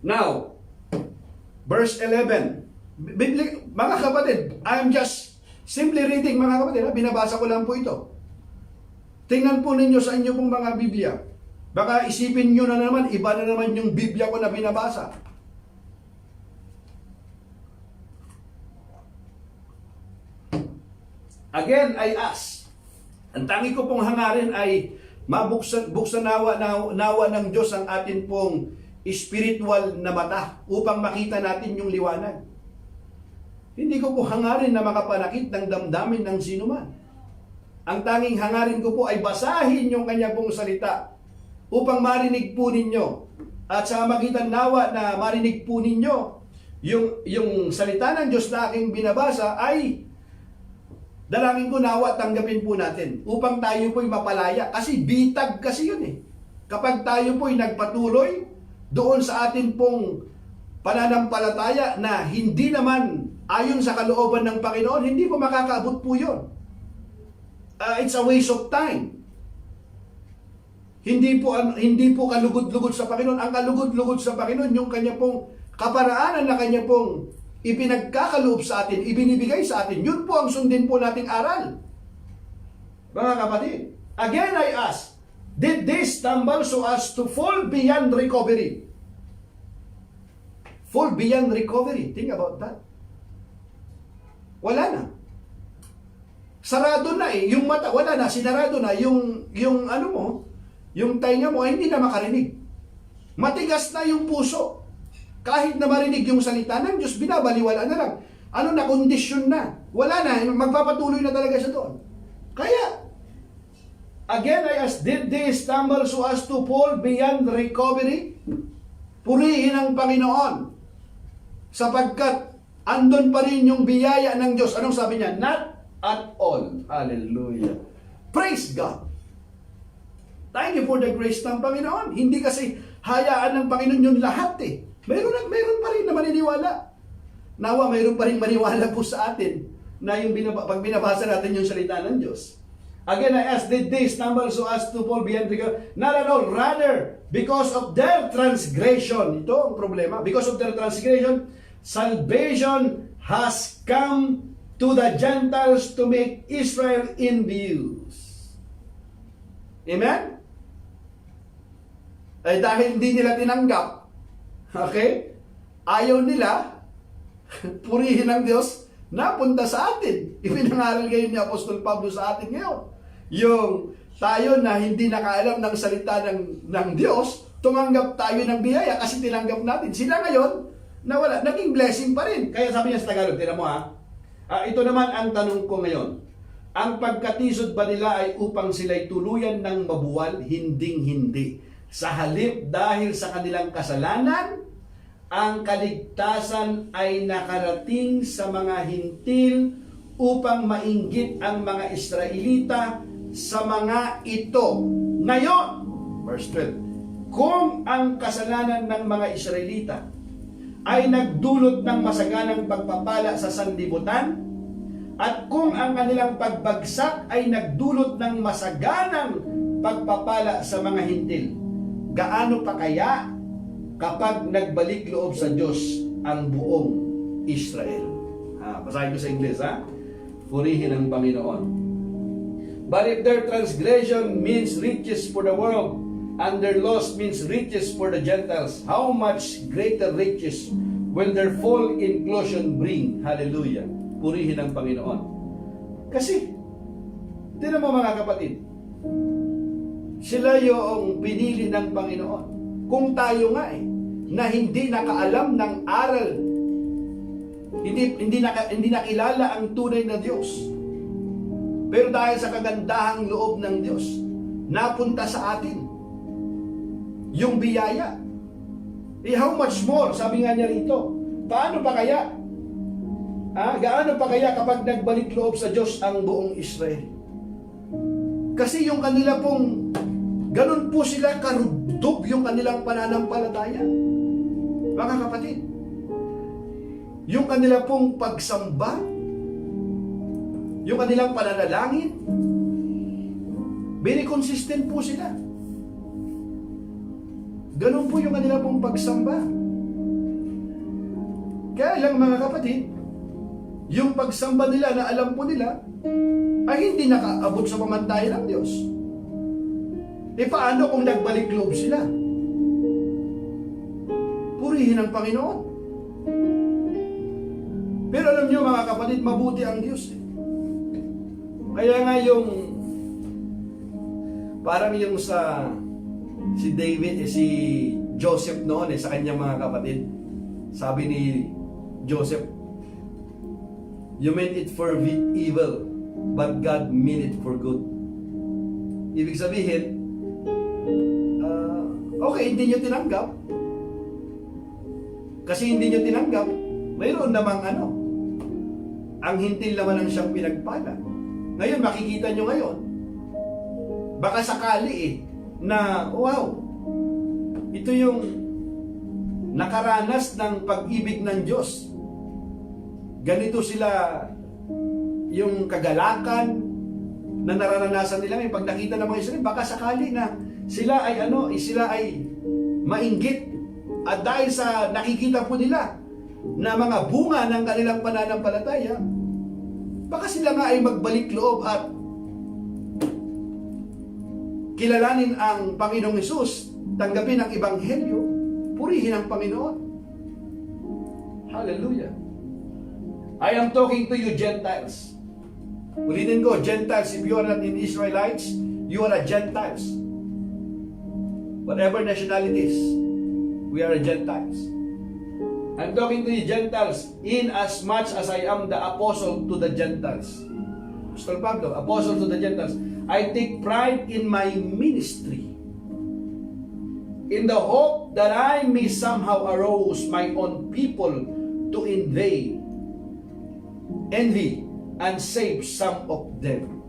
Now, verse 11. Mga kapatid, I am just simply reading mga kapatid, binabasa ko lang po ito. Tingnan po ninyo sa inyo pong mga Biblia. Baka isipin nyo na naman, iba na naman yung Biblia ko na binabasa. Again, I ask. Ang tangi ko pong hangarin ay buksan nawa ng Diyos ang atin pong spiritual na mata upang makita natin yung liwanag. Hindi ko po hangarin na makapanakit ng damdamin ng sinuman. Ang tanging hangarin ko po ay basahin yung kanya pong salita upang marinig po ninyo. At sa magitan nawa na marinig po ninyo yung salita ng Diyos na aking binabasa ay dalangin ko nawa tanggapin po natin upang tayo po'y mapalaya. Kasi bitag kasi yun Kapag tayo po'y nagpatuloy doon sa atin pong pananampalataya na hindi naman ayon sa kalooban ng Panginoon, hindi po makakaabot po yun. It's a waste of time. Hindi po kalugod-lugod sa Panginoon. Ang kalugod-lugod sa Panginoon, yung kanya pong kaparaanan na kanya pong ipinagkakaloob sa atin, ibinibigay sa atin. Yun po ang sundin po nating aral. Mga kapatid, again I ask, did they stumble so as to fall beyond recovery? Fall beyond recovery. Think about that. Wala na. Sarado na yung mata, wala na, sinarado na yung ano mo, yung tainga mo ay hindi na makarinig. Matigas na yung puso. Kahit na marinig yung salita ng Diyos, binabaliwala na lang. Na, kondisyon na. Wala na, magpapatuloy na talaga siya doon. Kaya, again I ask, did they stumble so as to fall beyond recovery? Purihin ang Panginoon. Sapagkat, andon pa rin yung biyaya ng Diyos. Anong sabi niya? Not at all. Hallelujah. Praise God. Thank you for the grace ng Panginoon. Hindi kasi hayaan ng Panginoon yung lahat Mayroon pa rin na maniniwala. Nawa, mayroon pa rin maniwala po sa atin na yung pag binabasa natin yung salita ng Diyos. Again, I ask, did they stumble so as to fall beyond recovery? Not at all. Rather, because of their transgression. Ito ang problema. Because of their transgression, salvation has come to the Gentiles to make Israel envious. Amen? Ay dahil hindi nila tinanggap, ayaw nila purihin ng Diyos, napunta sa atin. Ipinangaral ngayon ni Apostol Pablo sa atin ngayon. Yung tayo na hindi nakaalam ng salita ng Diyos, tumanggap tayo ng biyaya kasi tinanggap natin. Sila ngayon, nawala. Naging blessing pa rin. Kaya sabi niya sa Tagalog, tira mo ha, ito naman ang tanong ko ngayon. Ang pagkatisod ba nila ay upang sila'y tuluyan ng mabuwal? Hinding-hindi. Sa halip dahil sa kanilang kasalanan, ang kaligtasan ay nakarating sa mga hintil upang mainggit ang mga Israelita sa mga ito. Ngayon, verse 12, kung ang kasalanan ng mga Israelita ay nagdulot ng masaganang pagpapala sa sanlibutan, at kung ang kanilang pagbagsak ay nagdulot ng masaganang pagpapala sa mga hintil, gaano pa kaya kapag nagbalik loob sa Diyos ang buong Israel? Basahin ko sa Ingles ha. Purihin ang Panginoon. But if their transgression means riches for the world, and their loss means riches for the Gentiles, how much greater riches will their full inclusion bring? Hallelujah. Purihin ang Panginoon. Kasi, tinan mo mga kapatid, sila yung pinili ng Panginoon. Kung tayo nga na hindi nakaalam ng aral, hindi nakilala ang tunay na Diyos, pero dahil sa kagandahang loob ng Diyos, napunta sa atin yung biyaya. How much more, sabi nga niya rito, paano pa kaya? Gaano pa kaya kapag nagbalik loob sa Diyos ang buong Israel? Kasi yung kanila pong, ganun po sila karugtog yung kanilang pananampalataya. Mga kapatid, yung kanila pong pagsamba, yung kanilang pananalangin, very consistent po sila. Ganun po yung kanila pong pagsamba. Kaya lang mga kapatid, yung pagsamba nila na alam po nila ay hindi nakaabot sa pamantayan ng Diyos. Paano kung nagbalik loob sila? Purihin ang Panginoon. Pero alam nyo mga kapatid, mabuti ang Diyos. Kaya nga yung parang yung si David, si Joseph noon sa kanyang mga kapatid, sabi ni Joseph, you meant it for evil, but God meant it for good. Ibig sabihin, okay, hindi nyo tinanggap. Kasi hindi nyo tinanggap, mayroon namang ang hintil naman ang siyang pinagpala. Ngayon, makikita nyo ngayon, baka sakali na, wow, ito yung nakaranas ng pag-ibig ng Diyos. Ganito sila yung kagalakan na nararanasan nila ngayon. Pag nakita ng mga Israel, baka sakali na sila ay mainggit. At dahil sa nakikita po nila na mga bunga ng kanilang pananampalataya, baka sila nga ay magbalik loob at kilalanin ang Panginoong Hesus, tanggapin ang Ebanghelyo, purihin ang Panginoon. Hallelujah. I am talking to you Gentiles. Ulitin ko, Gentiles, if you are not in Israelites, you are a Gentiles. Whatever nationalities, we are Gentiles. I'm talking to you Gentiles in as much as I am the apostle to the Gentiles. Apostle Pablo, apostle to the Gentiles. I take pride in my ministry, in the hope that I may somehow arouse my own people to envy and save some of them.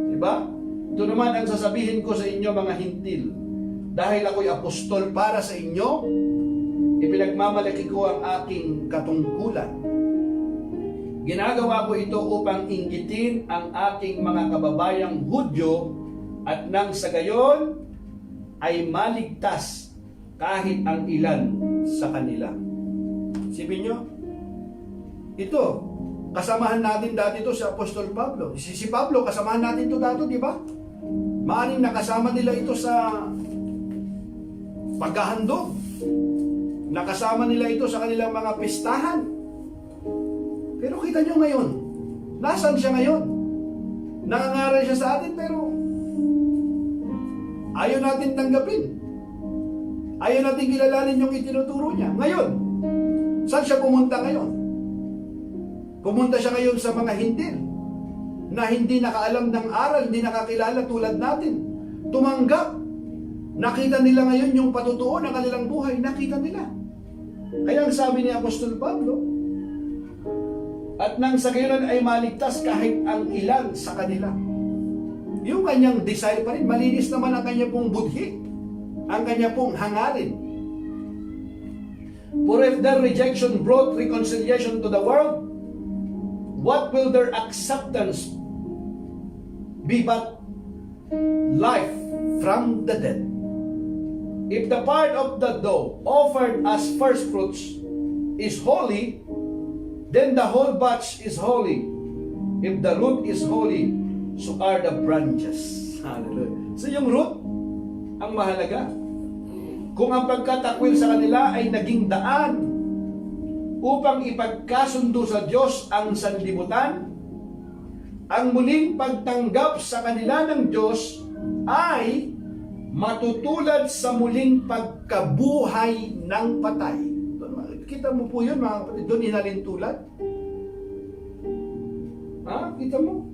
Diba? Ito naman ang sasabihin ko sa inyo mga hintil. Dahil ako'y apostol para sa inyo, ipinagmamalaki ko ang aking katungkulan. Ginagawa ko ito upang inggitin ang aking mga kababayang Hudyo at nang sa gayon ay maligtas kahit ang ilan sa kanila. Sipin nyo, ito, kasamahan natin dati ito si Apostol Pablo. Si Pablo, kasamahan natin ito dati, di ba? Maaring nakasama nila ito sa paghahandog. Nakasama nila ito sa kanilang mga pistahan. Pero kita nyo ngayon, nasaan siya ngayon? Nangangaral siya sa atin pero ayaw natin tanggapin. Ayaw natin kilalanin yung itinuturo niya. Ngayon, Saan siya pumunta ngayon? Pumunta siya ngayon sa mga Hindil na hindi nakaalam ng aral, hindi nakakilala tulad natin. Tumanggap. Nakita nila ngayon yung patutuo ng kanilang buhay. Nakita nila. Kaya ang sabi ni Apostol Pablo, at nang sa gayon ay maligtas kahit ang ilan sa kanila. Yung kanyang desire pa rin, malinis naman ang kanya pong budhi, ang kanya pong hangarin. For if their rejection brought reconciliation to the world, what will their acceptance be but life from the dead? If the part of the dough offered as first fruits is holy, then the whole batch is holy. If the root is holy, so are the branches. Hallelujah. So yung root, ang mahalaga. Kung ang pagkatakwil sa kanila ay naging daan upang ipagkasundo sa Diyos ang sanlibutan, ang muling pagtanggap sa kanila ng Diyos ay matutulad sa muling pagkabuhay ng patay. Kita mo po yun, mga kapatid, doon inalintulad. Ha? Kita mo?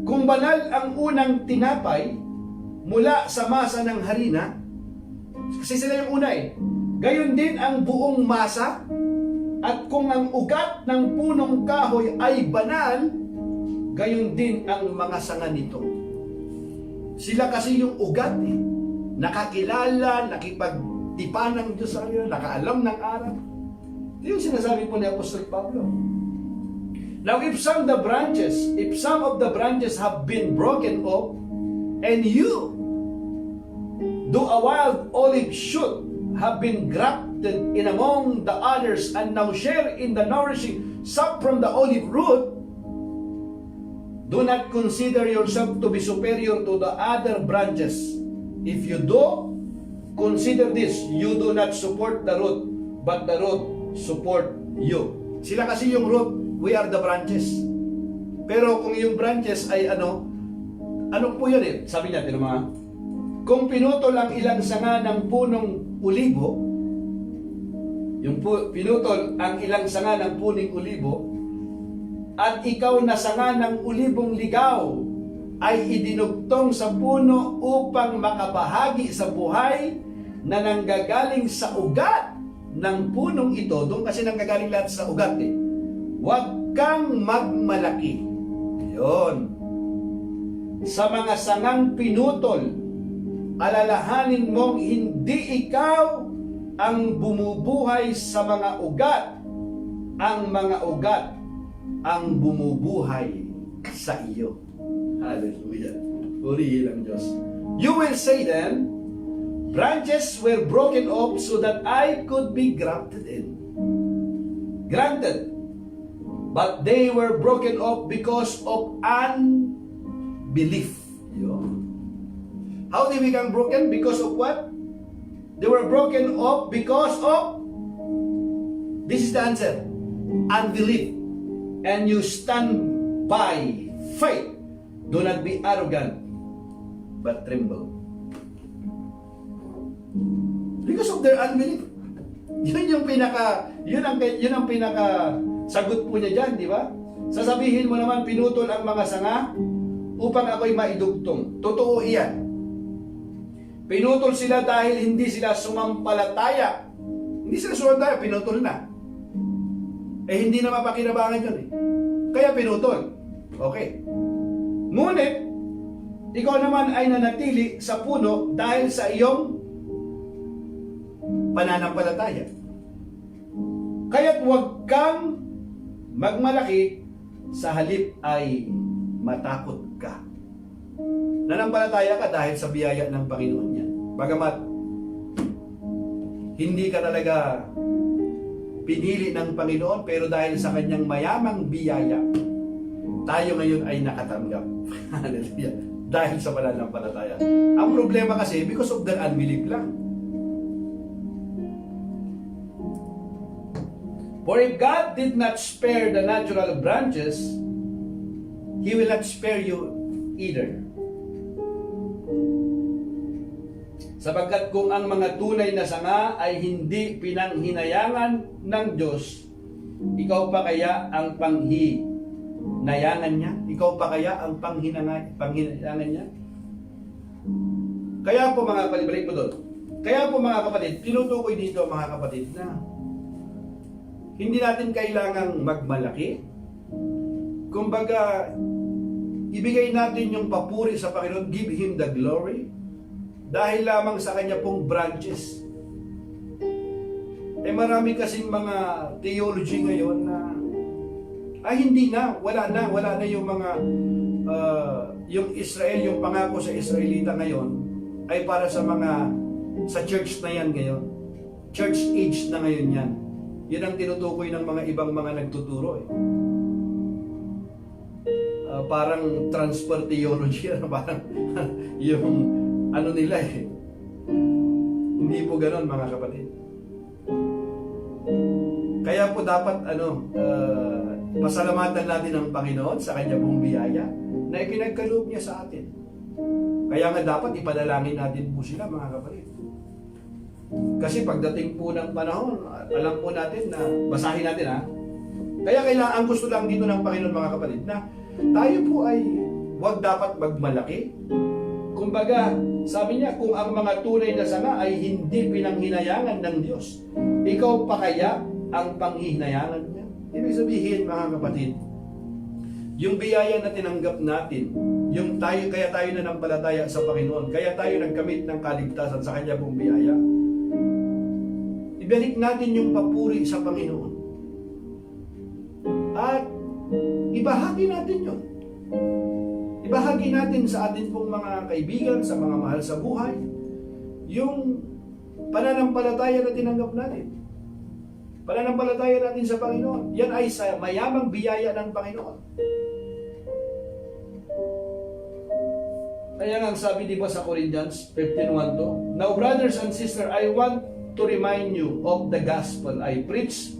Kung banal ang unang tinapay mula sa masa ng harina, kasi sila yung una eh, gayon din ang buong masa, at kung ang ugat ng punong kahoy ay banal, gayon din ang mga sanga nito. Sila kasi yung ugat eh, nakakilala, nakipagtipan ng Diyos sa kanila, nakaalam ng aral. Ito yung sinasabi po ni Apostol Pablo. Now, if some of the branches have been broken off, and you, though a wild olive shoot, have been grafted in among the others, and now share in the nourishing sap from the olive root, do not consider yourself to be superior to the other branches. If you do, consider this, you do not support the root, but the root support you. Sila kasi yung root, we are the branches. Pero kung yung branches ay ano po yun eh? Sabi natin mga, kung pinutol ang ilang sanga ng punong ulibo, pinutol ang ilang sanga ng puning ulibo, at ikaw na sanga ng ulibong ligaw ay idinugtong sa puno upang makabahagi sa buhay na nanggagaling sa ugat ng punong ito, doon kasi nanggagaling lahat sa ugat eh, huwag kang magmalaki. Yun. Sa mga sangang pinutol, alalahanin mong hindi ikaw ang bumubuhay sa mga ugat, ang mga ugat ang bumubuhay sa iyo. Hallelujah. Purihin ang Diyos. You will say then, branches were broken off so that I could be grafted in. Granted, but they were broken off because of unbelief. Yun. How they become broken? Because of what? They were broken off because of, this is the answer, unbelief. And you stand by faith. Do not be arrogant, but tremble. Because of their unbelief. Yun ang pinaka sagot po niya dyan, di ba? Sasabihin mo naman, pinutol ang mga sanga upang ako'y maidugtong. Totoo iyan. Pinutol sila dahil hindi sila sumampalataya. Hindi sila sumampalataya, pinutol na. Eh hindi na mapakinabangan yun eh. Kaya pinutol. Okay. Ngunit, ikaw naman ay nanatili sa puno dahil sa iyong pananampalataya. Kaya't huwag kang magmalaki, sa halip ay matakot ka. Nanampalataya ka dahil sa biyaya ng Panginoon niya. Bagamat hindi ka talaga pinili ng Panginoon, pero dahil sa kanyang mayamang biyaya, tayo ngayon ay nakatanggap. Hallelujah. Dahil sa pananampalataya. Ang problema kasi, because of their unbelief lang. For if God did not spare the natural branches, He will not spare you either. Sapagkat kung ang mga tunay na sanga ay hindi pinanghinayangan ng Diyos, ikaw pa kaya ang panghinayangan niya? Ikaw pa kaya ang panghinayangan niya? Kaya po mga kapatid, balik po doon. Kaya po mga kapatid, tinutukoy dito mga kapatid na hindi natin kailangang magmalaki. Kumbaga, ibigay natin yung papuri sa Panginoon, give Him the glory, dahil lamang sa Kanya pong branches. Marami kasing mga theology ngayon na hindi na, wala na yung mga yung Israel, yung pangako sa Israelita ngayon ay para sa church na yan ngayon. Church age na ngayon yan. Yan ang tinutukoy ng mga ibang mga nagtuturo parang transfer theology, parang yung nila Hindi po ganoon mga kapatid. Kaya po dapat pasalamatan natin ang Panginoon sa Kanya pong biyaya na ipinagkaloob niya sa atin. Kaya nga dapat ipanalangin natin po sila mga kapatid. Kasi pagdating po ng panahon, alam po natin na, basahin natin kaya kailangan, ang gusto lang dito ng Panginoon mga kapatid, na tayo po ay huwag dapat magmalaki. Kumbaga, sabi niya, kung ang mga tunay na sanga ay hindi pinanghinayangan ng Diyos, ikaw pa kaya ang panghihinayangan niya? Ibig sabihin mga kapatid, yung biyaya na tinanggap natin, kaya tayo nanampalataya sa Panginoon, kaya tayo nagkamit ng kaligtasan sa Kanya pong biyaya, ibalik natin yung papuri sa Panginoon. At ibahagi natin yun. Ibahagi natin sa atin pong mga kaibigan, sa mga mahal sa buhay, yung pananampalataya na tinanggap natin. Pananampalataya natin sa Panginoon. Yan ay sa mayamang biyaya ng Panginoon. Kaya nga sabi di ba sa Corinthians 15:1, now brothers and sisters, I want to remind you of the gospel I preached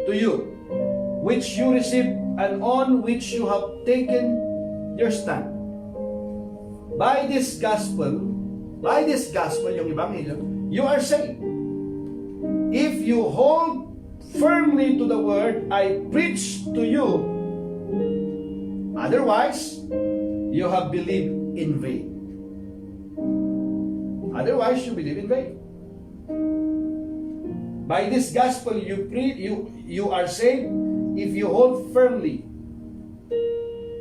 to you, which you received and on which you have taken your stand. By this gospel, yung Ebanghelyo, you are saved. If you hold firmly to the word I preach to you, otherwise, you have believed in vain. Otherwise, you believe in vain. By this gospel you are saved if you hold firmly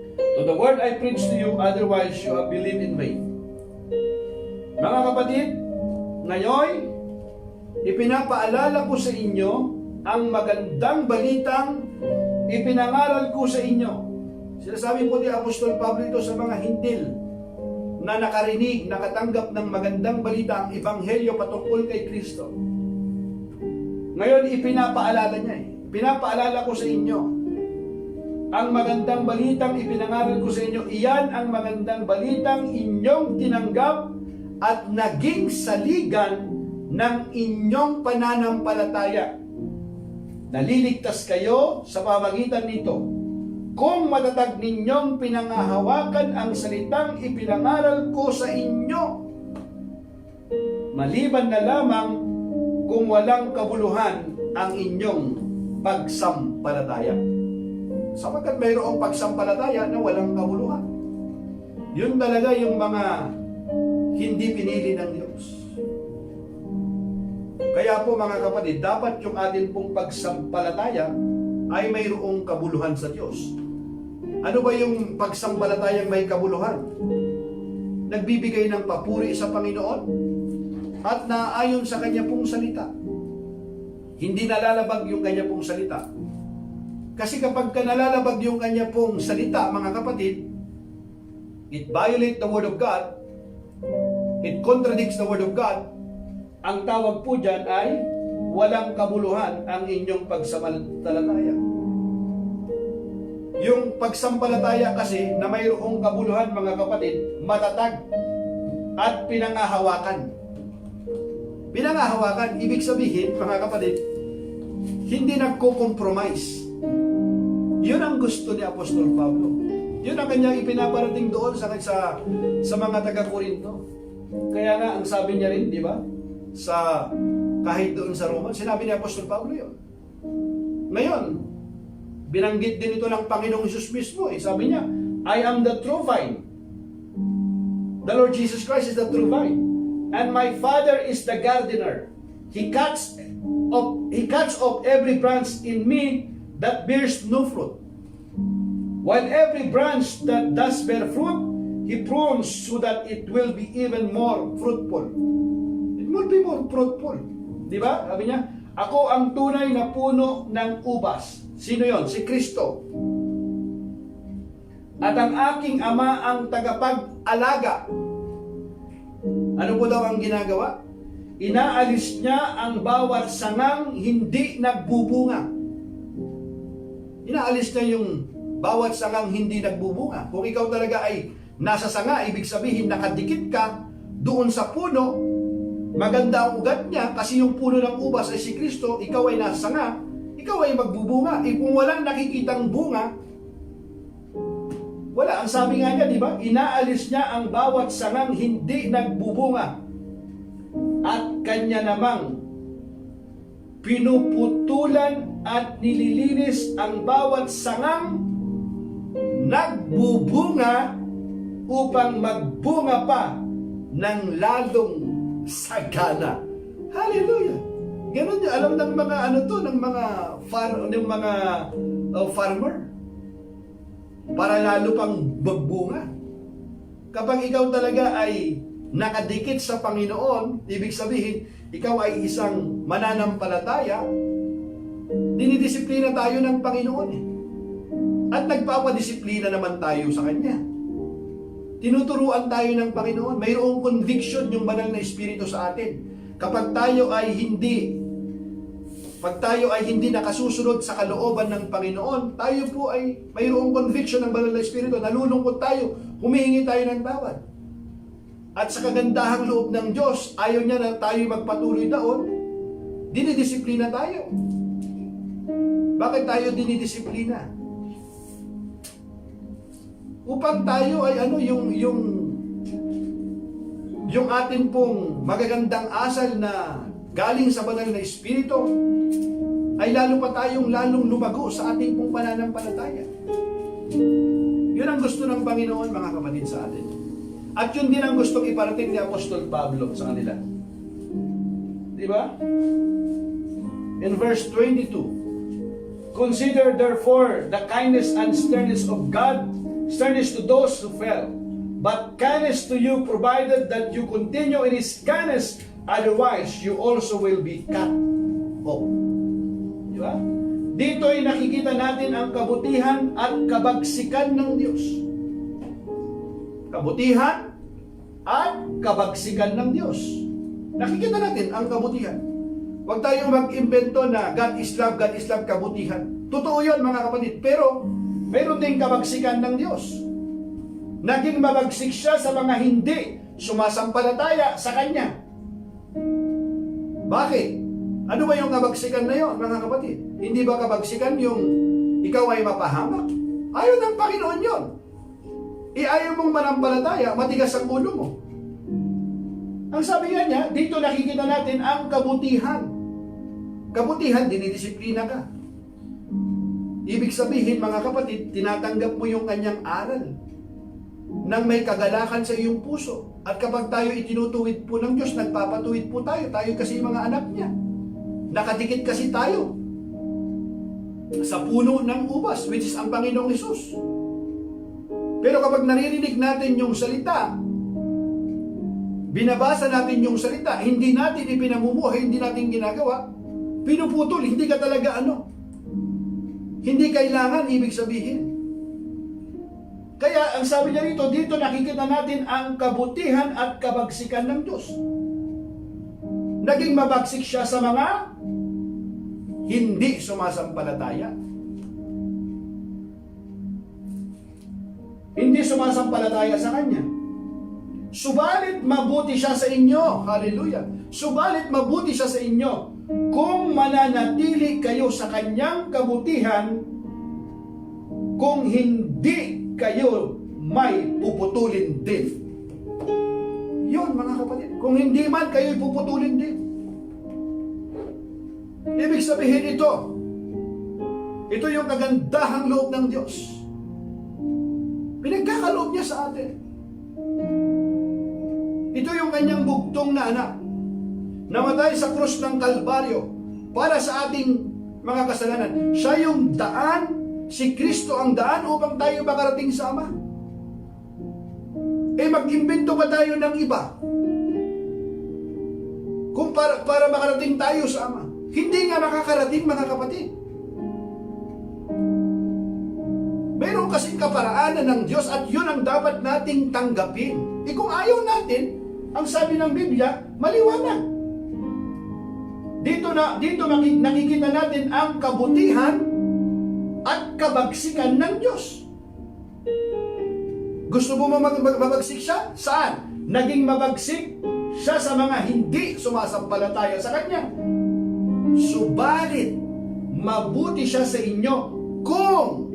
to the word I preach to you, otherwise you have believed in vain. Mga kapatid, ngayon, ipinapaalala ko sa inyo ang magandang balitang ipinangaral ko sa inyo. Sinasabi po ni Apostol Pablo ito sa mga Hintil na nakarinig, nakatanggap ng magandang balita, ang Ebanghelyo patungkol kay Kristo. Ngayon, ipinapaalala niya Pinapaalala ko sa inyo ang magandang balitang ipinangaral ko sa inyo. Iyan ang magandang balitang inyong tinanggap at naging saligan ng inyong pananampalataya. Naliligtas kayo sa pamamagitan nito kung matatag ninyong pinangahawakan ang salitang ipinangaral ko sa inyo, maliban na lamang kung walang kabuluhan ang inyong pagsampalataya. Sapagkat mayroong pagsampalataya na walang kabuluhan. Yun talaga yung mga hindi pinili ng Diyos. Kaya po mga kapatid, dapat yung atin pong pagsampalataya ay mayroong kabuluhan sa Diyos. Ano ba yung pagsampalatayang may kabuluhan? Nagbibigay ng papuri sa Panginoon at naayon sa Kanya pong salita. Hindi nalalabag yung Kanya pong salita. Kasi kapag nalalabag yung Kanya pong salita, mga kapatid, it violates the Word of God, it contradicts the Word of God, ang tawag po dyan ay walang kabuluhan ang inyong pagsampalataya. Yung pagsampalataya kasi na mayroong kabuluhan, mga kapatid, matatag at pinangahawakan. Pinangahawakan, ibig sabihin, mga kapatid, hindi nagko-compromise. Yun ang gusto ni Apostol Pablo. Yun ang kanyang ipinaparating doon sa mga taga-Korinto. Kaya nga, ang sabi niya rin, di ba? Sa, kahit doon sa Roma, sinabi ni Apostol Pablo yun. Ngayon, binanggit din ito ng Panginoong Hesus mismo. Sabi niya, I am the true vine. The Lord Jesus Christ is the true vine. And my Father is the gardener. He cuts off every branch in me that bears no fruit. While every branch that does bear fruit, He prunes so that it will be even more fruitful. It will be more fruitful. Di ba? Sabi niya, ako ang tunay na puno ng ubas. Sino yon? Si Kristo. At ang aking ama ang tagapag-alaga. Ano po daw ang ginagawa? Inaalis niya ang bawat sangang hindi nagbubunga. Inaalis niya yung bawat sangang hindi nagbubunga. Kung ikaw talaga ay nasa sanga, ibig sabihin nakadikit ka doon sa puno, maganda ang ugat niya kasi yung puno ng ubas ay si Kristo, ikaw ay nasa sanga, ikaw ay magbubunga. Kung walang nakikitang bunga, wala. Ang sabi nga niya, di ba? Inaalis niya ang bawat sangang hindi nagbubunga. At kanya namang pinuputulan at nililinis ang bawat sangang nagbubunga upang magbunga pa ng lalong sagana. Hallelujah! Ganun yun. Alam ng mga ng mga farmer. Para lalo pang magbunga. Kapag ikaw talaga ay nakadikit sa Panginoon, ibig sabihin, ikaw ay isang mananampalataya, dinidisiplina tayo ng Panginoon eh. At nagpapadisiplina naman tayo sa Kanya. Tinuturuan tayo ng Panginoon. Mayroong conviction yung banal na Espiritu sa atin. Kapag tayo ay hindi nakasusunod sa kalooban ng Panginoon, tayo po ay mayroong conviction ng banal na Espiritu, nalulungkot tayo, humihingi tayo ng tawad. At sa kagandahang loob ng Diyos, ayaw niya na tayo magpatuloy doon, dinidisiplina tayo. Bakit tayo dinidisiplina? Upang tayo ay yung atin pong magagandang asal na galing sa banal na Espiritu, ay lalo pa tayong lalong lumago sa ating pong pananampalataya. Yun ang gusto ng Panginoon, mga kapatid, sa atin. At yun din ang gustong iparating ni Apostol Pablo sa kanila. Di ba? In verse 22, consider therefore the kindness and sternness of God, sternness to those who fell, but kindness to you, provided that you continue in His kindness, otherwise you also will be cut off. Di ba? Dito ay nakikita natin ang kabutihan at kabagsikan ng Diyos. Kabutihan at kabagsikan ng Diyos. Nakikita natin ang kabutihan. Huwag tayong mag-imbento na God is love, kabutihan. Totoo yun, mga kapatid. Pero mayroon ding kabagsikan ng Diyos. Naging mabagsik siya sa mga hindi sumasampalataya sa Kanya. Bakit? Ano ba yung kabagsikan na yun, mga kapatid? Hindi ba kabagsikan yung ikaw ay mapahamak? Ayaw ng Panginoon yun. Ayaw mong manampalataya, matigas ang ulo mo. Ang sabi nga niya, dito nakikita natin ang kabutihan. Kabutihan, dinidisiplina ka. Ibig sabihin, mga kapatid, tinatanggap mo yung kanyang aral nang may kagalakan sa iyong puso. At kapag tayo itinutuwid po ng Diyos, nagpapatuwid po tayo. Tayo kasi mga anak niya. Nakadikit kasi tayo sa puno ng ubas, which is ang Panginoong Hesus. Pero kapag naririnig natin yung salita, binabasa natin yung salita, hindi natin ipinamumuhay, hindi natin ginagawa, pinuputol, hindi ka talaga hindi kailangan, ibig sabihin. Kaya ang sabi niya dito nakikita natin ang kabutihan at kabagsikan ng Diyos. Naging mabagsik siya sa mga hindi sumasampalataya. Hindi sumasampalataya sa Kanya. Subalit mabuti siya sa inyo. Hallelujah. Subalit mabuti siya sa inyo kung mananatili kayo sa Kanyang kabutihan, kung hindi kayo may puputulin din. Yun, mga kapatid. Kung hindi man, kayo'y puputulin din. Ibig sabihin ito yung kagandahang loob ng Diyos. Pinagkakaloob niya sa atin. Ito yung kanyang bugtong na anak, namatay sa krus ng Kalbaryo para sa ating mga kasalanan. Siya yung daan, si Kristo ang daan upang tayo makarating sa Ama. Mag-imbento pa tayo ng iba kung para makarating tayo sa Ama. Hindi nga makakarating, mga kapatid. Meron kasing kaparaanan ng Diyos at yun ang dapat nating tanggapin. Kung ayaw natin, ang sabi ng Biblia, maliwanag. Dito nakikita natin ang kabutihan at kabagsikan ng Diyos. Gusto mo mabagsik siya? Saan? Naging mabagsik siya sa mga hindi sumasampalataya sa Kanya. Subalit, mabuti siya sa inyo kung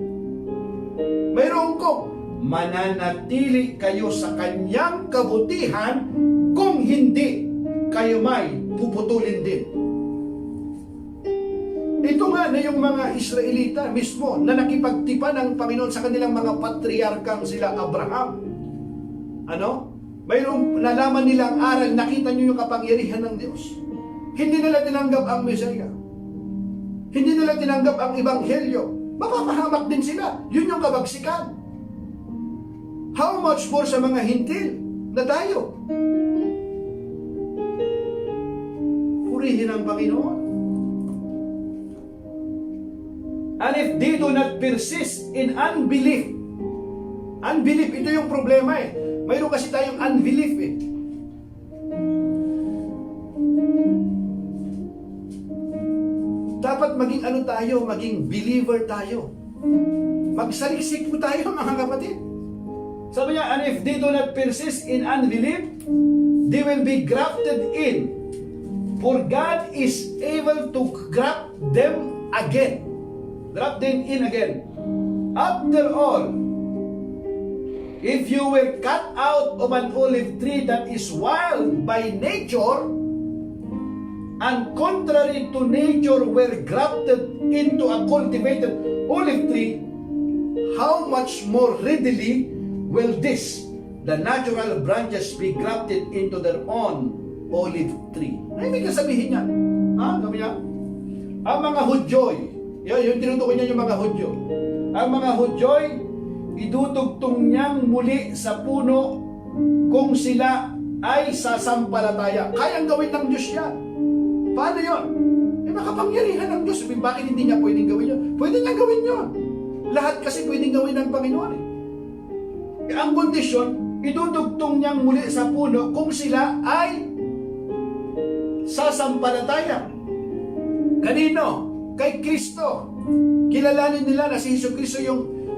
mananatili kayo sa Kanyang kabutihan, kung hindi, kayo may puputulin din. Ito nga na yung mga Israelita mismo na nakipagtipan ng Panginoon sa kanilang mga patriarkang sila Abraham. Mayroong nalaman nilang aral, nakita nyo yung kapangyarihan ng Diyos. Hindi nila tinanggap ang Mesaya. Hindi nila tinanggap ang Ebanghelyo. Mapapahamak din sila. Yun yung kabagsikan. How much more sa mga hintil na tayo? Purihin ang Panginoon. And if they do not persist in unbelief, ito yung problema eh. Mayroon kasi tayong unbelief eh. Dapat maging maging believer tayo. Magsaliksik po tayo, mga kapatid. Sabi niya, and if they do not persist in unbelief, they will be grafted in. For God is able to graft them again. Graft them in again. After all, if you were cut out of an olive tree that is wild by nature, and contrary to nature were grafted into a cultivated olive tree, how much more readily will the natural branches be grafted into their own olive tree? Ano ibig sabihin niya? Sabi niya, ang mga Hudyoy, yung tinutukoy niya yung mga Hudyo. Ang mga Hudyoy, idudugtong niyang muli sa puno kung sila ay sasampalataya. Kayang gawin ng Diyos yan. Paano yun? Makapangyarihan ng Diyos. Bakit hindi niya pwedeng gawin yun? Pwede niya gawin yun. Lahat kasi pwedeng gawin ng Panginoon. Ang kondisyon, idudugtong niyang muli sa puno kung sila ay sasampalataya. Kanino? Kay Kristo. Kilalanin nila na si Jesucristo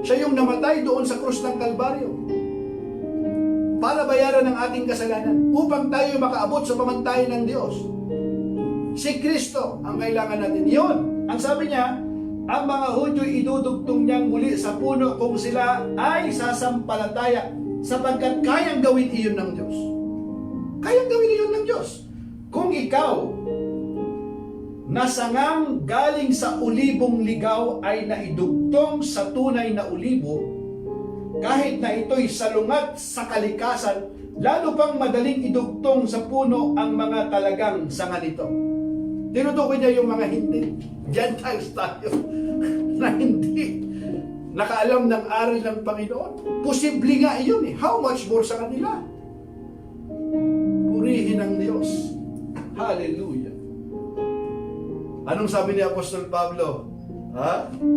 siya yung namatay doon sa krus ng Kalbaryo para bayaran ng ating kasalanan upang tayo makaabot sa pamantayan ng Diyos. Si Kristo ang kailangan natin. Yun, ang sabi niya, ang mga Hudyo idudugtong niyang muli sa puno kung sila ay sasampalataya, sapagkat kayang gawin iyon ng Diyos. Kayang gawin iyon ng Diyos. Kung ikaw nasangang galing sa ulibong ligaw ay naidugtong sa tunay na ulibo, kahit na ito'y salungat sa kalikasan, lalo pang madaling idugtong sa puno ang mga talagang sanga nito. Tinutukoy niya yung mga hindi Gentiles tayo na hindi nakaalam ng aral ng Panginoon. Posible nga iyon eh. How much more sa kanila? Purihin ang Diyos. Hallelujah. Anong sabi ni Apostol Pablo?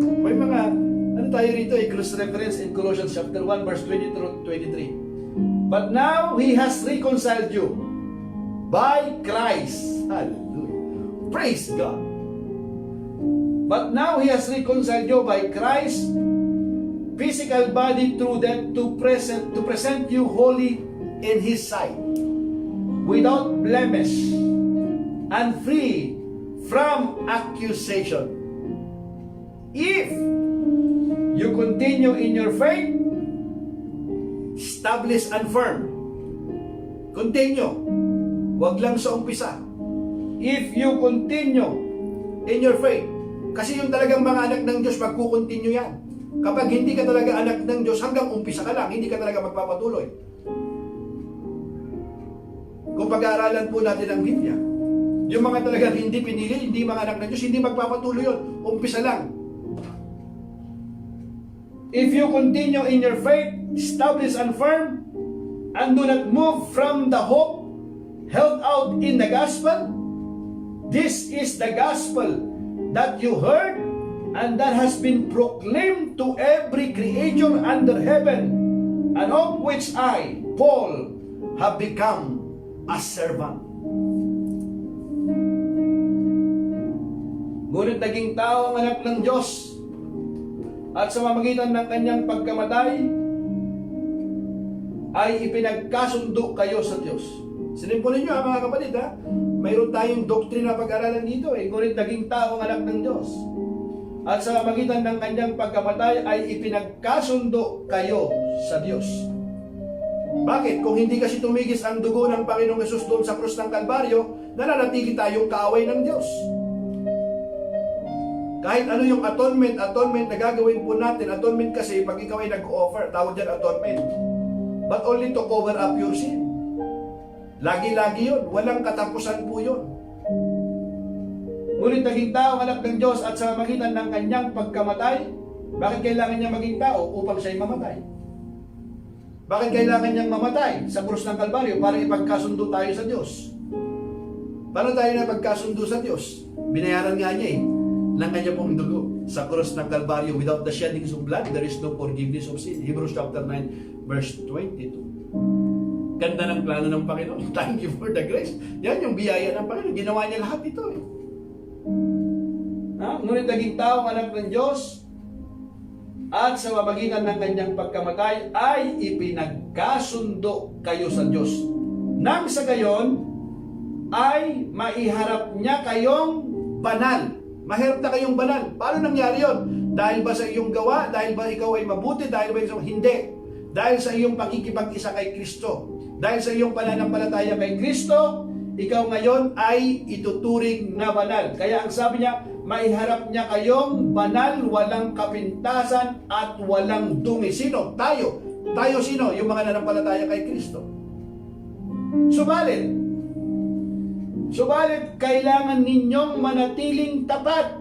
May mga, tayo rito eh, cross reference in Colossians chapter 1 verse 20-23. But now He has reconciled you by Christ. Hallelujah. Praise God. But now He has reconciled you by Christ, physical body through death, to present you holy in His sight, without blemish, and free from accusation. If you continue in your faith, established and firm. Continue. Wag lang sa umpisa. If you continue in your faith, kasi yung talagang mga anak ng Diyos, magkukontinue yan. Kapag hindi ka talaga anak ng Diyos, hanggang umpisa ka lang, hindi ka talaga magpapatuloy. Kung pag-aaralan po natin ang Biblia, yung mga talagang hindi pinili, hindi mga anak ng Diyos, hindi magpapatuloy yun. Umpisa lang. If you continue in your faith, established and firm, and do not move from the hope held out in the gospel, this is the gospel that you heard and that has been proclaimed to every creature under heaven, and of which I, Paul, have become a servant. Ngunit naging tao ang anak ng Diyos, at sa pamamagitan ng kanyang pagkamatay, ay ipinagkasundo kayo sa Diyos. Sinimpunin nyo mga kapatid, ha? Mayroon tayong doktrina pag-aralan dito, ngunit naging tao ang anak ng Diyos. At sa pamamagitan ng kanyang pagkamatay ay ipinagkasundo kayo sa Diyos. Bakit? Kung hindi kasi tumigis ang dugo ng Panginoong Hesus doon sa krus ng Kalbaryo, nananatili tayong kaaway ng Diyos. Kahit ano yung atonement na gagawin po natin, atonement kasi pag ikaw ay nag-offer, tawag dyan atonement. But only to cover up your sin. Lagi-lagi yun. Walang katapusan po yun. Ngunit naging tao ang anak ng Diyos at sa pamamagitan ng kanyang pagkamatay, bakit kailangan niya maging tao? Upang siya'y mamatay. Bakit kailangan niyang mamatay sa krus ng Kalbaryo? Para ipagkasundo tayo sa Diyos. Paano tayo na pagkasundo sa Diyos? Binayaran nga niya ng kanya pong dugo sa krus ng Kalbaryo. Without the shedding of blood, there is no forgiveness of sin. Hebrews chapter 9, verse 22. Ganda ng plano ng Panginoon. Thank you for the grace. Yan yung biyaya ng Panginoon. Ginawa niya lahat ito. Ngunit naging tao ang anak ng Diyos, at sa pamamagitan ng kanyang pagkamatay ay ipinagkasundo kayo sa Diyos. Nang sa gayon ay maiharap niya kayong banal. Mahirap na kayong banal. Paano nangyari yun? Dahil ba sa iyong gawa? Dahil ba ikaw ay mabuti? Dahil ba ikaw? Hindi. Dahil sa iyong pakikipag-isa kay Kristo. Dahil sa iyong pananampalataya kay Kristo, ikaw ngayon ay ituturing na banal. Kaya ang sabi niya, maiharap niya kayong banal, walang kapintasan at walang dumi. Sino? Tayo. Tayo sino? Yung mga nanampalataya kay Kristo. Subalit, kailangan ninyong manatiling tapat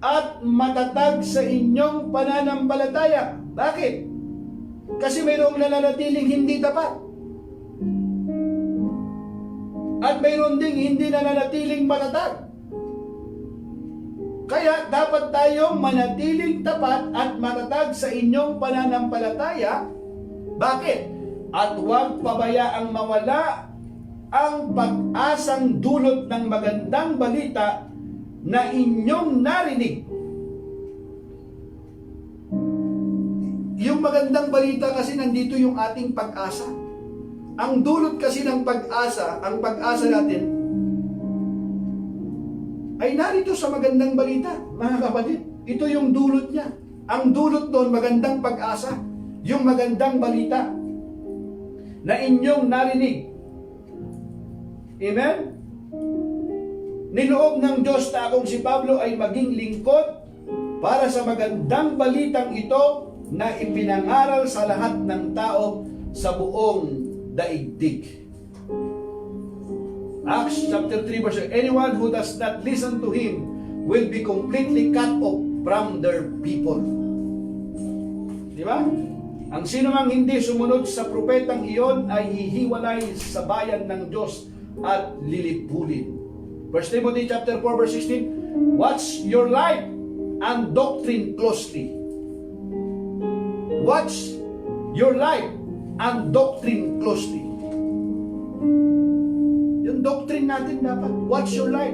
at matatag sa inyong pananampalataya. Bakit? Kasi mayroong nananatiling hindi tapat. At mayroon ding hindi nananatiling matatag. Kaya dapat tayong manatiling tapat at matatag sa inyong pananampalataya. Bakit? At huwag pabayaang mawala ang pag-asang dulot ng magandang balita na inyong narinig. Yung magandang balita kasi nandito yung ating pag-asa. Ang dulot kasi ng pag-asa, ang pag-asa natin, ay narito sa magandang balita, mga kapatid. Ito yung dulot niya. Ang dulot doon, magandang pag-asa. Yung magandang balita na inyong narinig. Amen? Niloob ng Diyos na akong si Pablo ay maging lingkod para sa magandang balitang ito na ipinangaral sa lahat ng tao sa buong daigdig. Acts chapter 3 verse 8, anyone who does not listen to him will be completely cut off from their people. Di ba? Ang sino mang hindi sumunod sa propetang iyon ay hihiwalay sa bayan ng Diyos at lilipulin. 1 Timothy chapter 4 verse 16, watch your life and doctrine closely. Watch your life and doctrine closely. Yung doctrine natin dapat, watch your life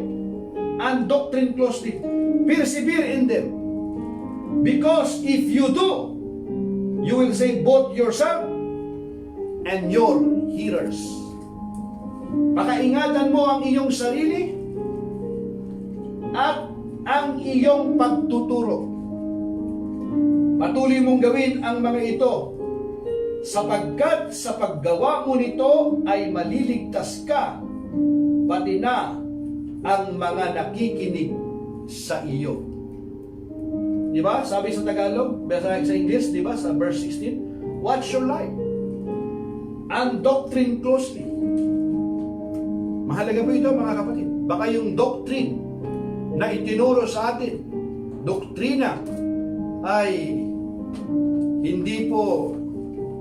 and doctrine closely. Persevere in them. Because if you do, you will save both yourself and your hearers. Pakaingatan mo ang iyong sarili at ang iyong pagtuturo. Patuloy mong gawin ang mga ito sapagkat sa paggawa mo nito ay maliligtas ka, pati na ang mga nakikinig sa iyo. Di ba? Sabi sa Tagalog, sa English, di ba? Sa verse 16, watch your life and doctrine closely. Mahalaga po ito, mga kapatid. Baka yung doctrine na itinuro sa atin, doktrina, ay hindi po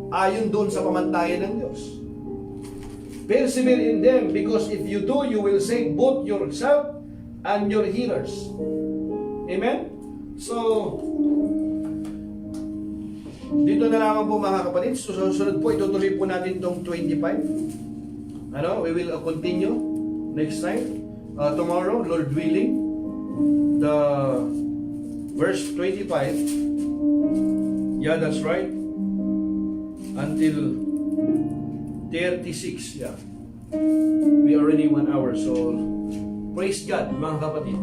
ayon doon sa pamantayan ng Diyos. Persevere in them, because if you do, you will save both yourself and your hearers. Amen? So, dito na naman po, mga kapatid. Susunod po, itutuloy po natin itong 25. We will continue next time. Tomorrow, Lord willing, the verse 25. Yeah, that's right. Until 36, yeah. We already 1 hour, so praise God, mga kapatid.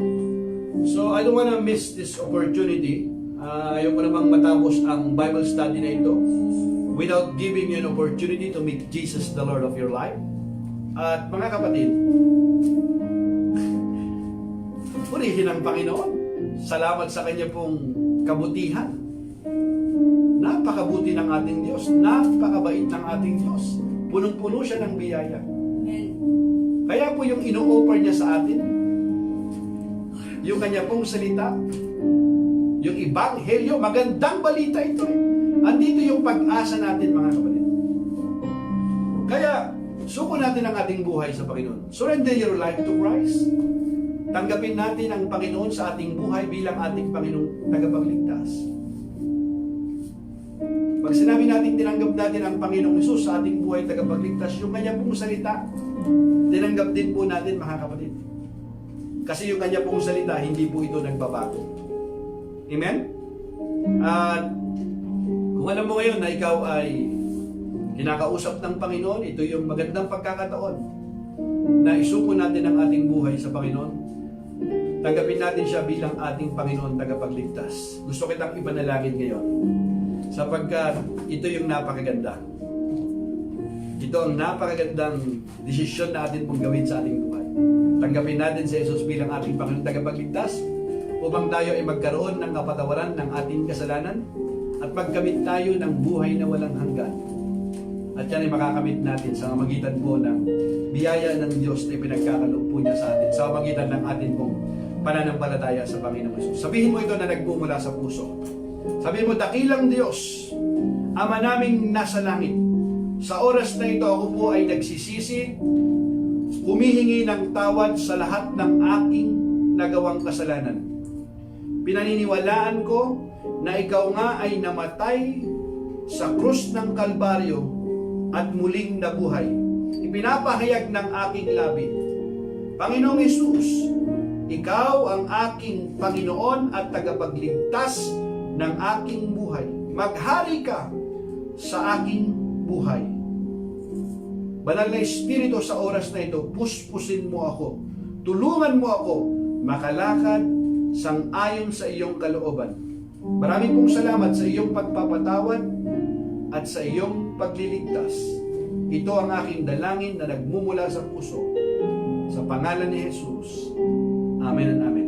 So, I don't wanna miss this opportunity. Ayoko namang matapos ang Bible study na ito without giving you an opportunity to meet Jesus, the Lord of your life. At mga kapatid, purihin ang Panginoon. Salamat sa Kanya pong kabutihan. Napakabuti ng ating Diyos. Napakabait ng ating Diyos. Punong-puno siya ng biyaya. Amen. Kaya po yung ino-offer niya sa atin, yung Kanya pong salita, yung Ebanghelyo, magandang balita ito eh. Andito yung pag-asa natin, mga kapatid. Kaya, suko natin ang ating buhay sa Panginoon. Surrender your life to Christ. Tanggapin natin ang Panginoon sa ating buhay bilang ating Panginoong tagapagligtas. Pag sinabi natin tinanggap natin ang Panginoong Hesus sa ating buhay tagapagligtas, yung Kanya pong salita, tinanggap din po natin, mga kapatid. Kasi yung Kanya pong salita, hindi po ito nagbabago. Amen? At kung alam mo ngayon na ikaw ay kinakausap ng Panginoon, ito yung magandang pagkakataon na isuko natin ang ating buhay sa Panginoon. Tanggapin natin siya bilang ating Panginoon tagapagligtas. Gusto kitang ipanalangin ngayon sapagkat ito yung napakaganda. Ito ang napakagandang desisyon na atin pong gawin sa ating buhay. Tanggapin natin si Jesus bilang ating Panginoon tagapagligtas upang tayo ay magkaroon ng kapatawaran ng ating kasalanan at magkamit tayo ng buhay na walang hanggan. At yan ay makakamit natin sa magitan po ng biyaya ng Diyos na pinagkakaloob po niya sa atin sa magitan ng atin pong pananampalataya sa Panginoon Hesus. Sabihin mo ito na nagmumula sa puso. Sabihin mo, dakilang Diyos, Ama naming nasa langit, sa oras na ito ako po ay nagsisisi, humihingi ng tawad sa lahat ng aking nagawang kasalanan. Pinaniniwalaan ko na ikaw nga ay namatay sa krus ng Kalbaryo at muling nabuhay. Ipinapahayag ng aking labi, Panginoong Hesus, ikaw ang aking Panginoon at tagapagligtas ng aking buhay. Maghari ka sa aking buhay. Banal na Espiritu, sa oras na ito, puspusin mo ako. Tulungan mo ako makalakad sang-ayon sa iyong kalooban. Maraming pong salamat sa iyong pagpapatawad at sa iyong pagliligtas. Ito ang aking dalangin na nagmumula sa puso. Sa pangalan ni Jesus. Amen and amen.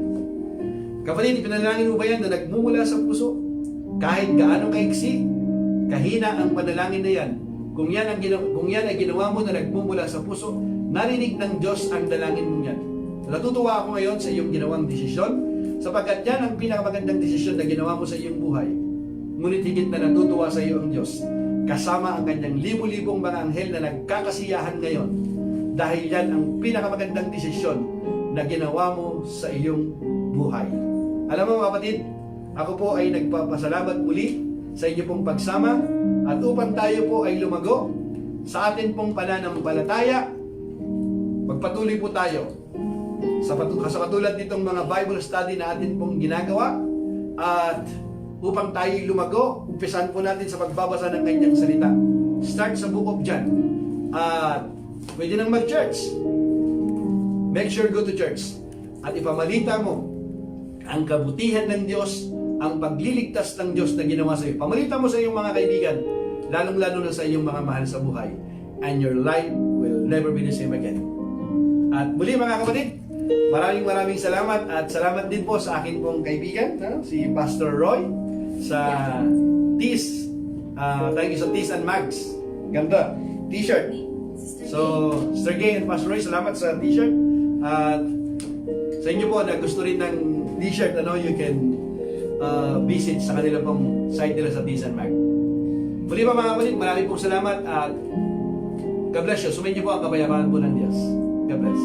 Kapatid, ipinalangin mo ba yan na nagmumula sa puso? Kahit gaano kaiksi, kahina ang panalangin na yan, kung yan ay ginawa mo na nagmumula sa puso, narinig ng Diyos ang dalangin mo yan. Natutuwa ako ngayon sa iyong ginawang desisyon, sapagkat yan ang pinakamagandang desisyon na ginawa mo sa iyong buhay. Ngunit higit na natutuwa sa iyo ang Diyos, kasama ang kanyang libu-libong mga anghel na nagkakasiyahan ngayon, dahil yan ang pinakamagandang desisyon na ginawa mo sa iyong buhay. Alam mo mga kapatid, ako po ay nagpapasalamat muli sa inyo pong pagsama at upang tayo po ay lumago sa atin pong pananampalataya, magpatuloy po tayo sa katulad nitong mga Bible study na atin pong ginagawa at upang tayo lumago, umpisan po natin sa pagbabasa ng kanyang salita. Start sa Book of John at pwede nang mag-church. Make sure go to church at ipamalita mo ang kabutihan ng Diyos, ang pagliligtas ng Diyos na ginawa sa iyo. Pamalita mo sa iyong mga kaibigan lalong-lalo na sa iyong mga mahal sa buhay, and your life will never be the same again. At muli mga kapatid, maraming salamat at salamat din po sa akin pong kaibigan, si Pastor Roy sa Tees. Thank you sa Tees and Mags. Ganda, t-shirt. So, Sister Gay and Pastor Roy, salamat sa t-shirt. At sa inyo po na gusto rin ng t-shirt, you can visit sa kanila pong site nila sa Tees and Mag. Muli pa mga kapatid, maraming pong salamat at God bless you. Sumayin niyo po ang kapayapaan po ng Diyos. God bless.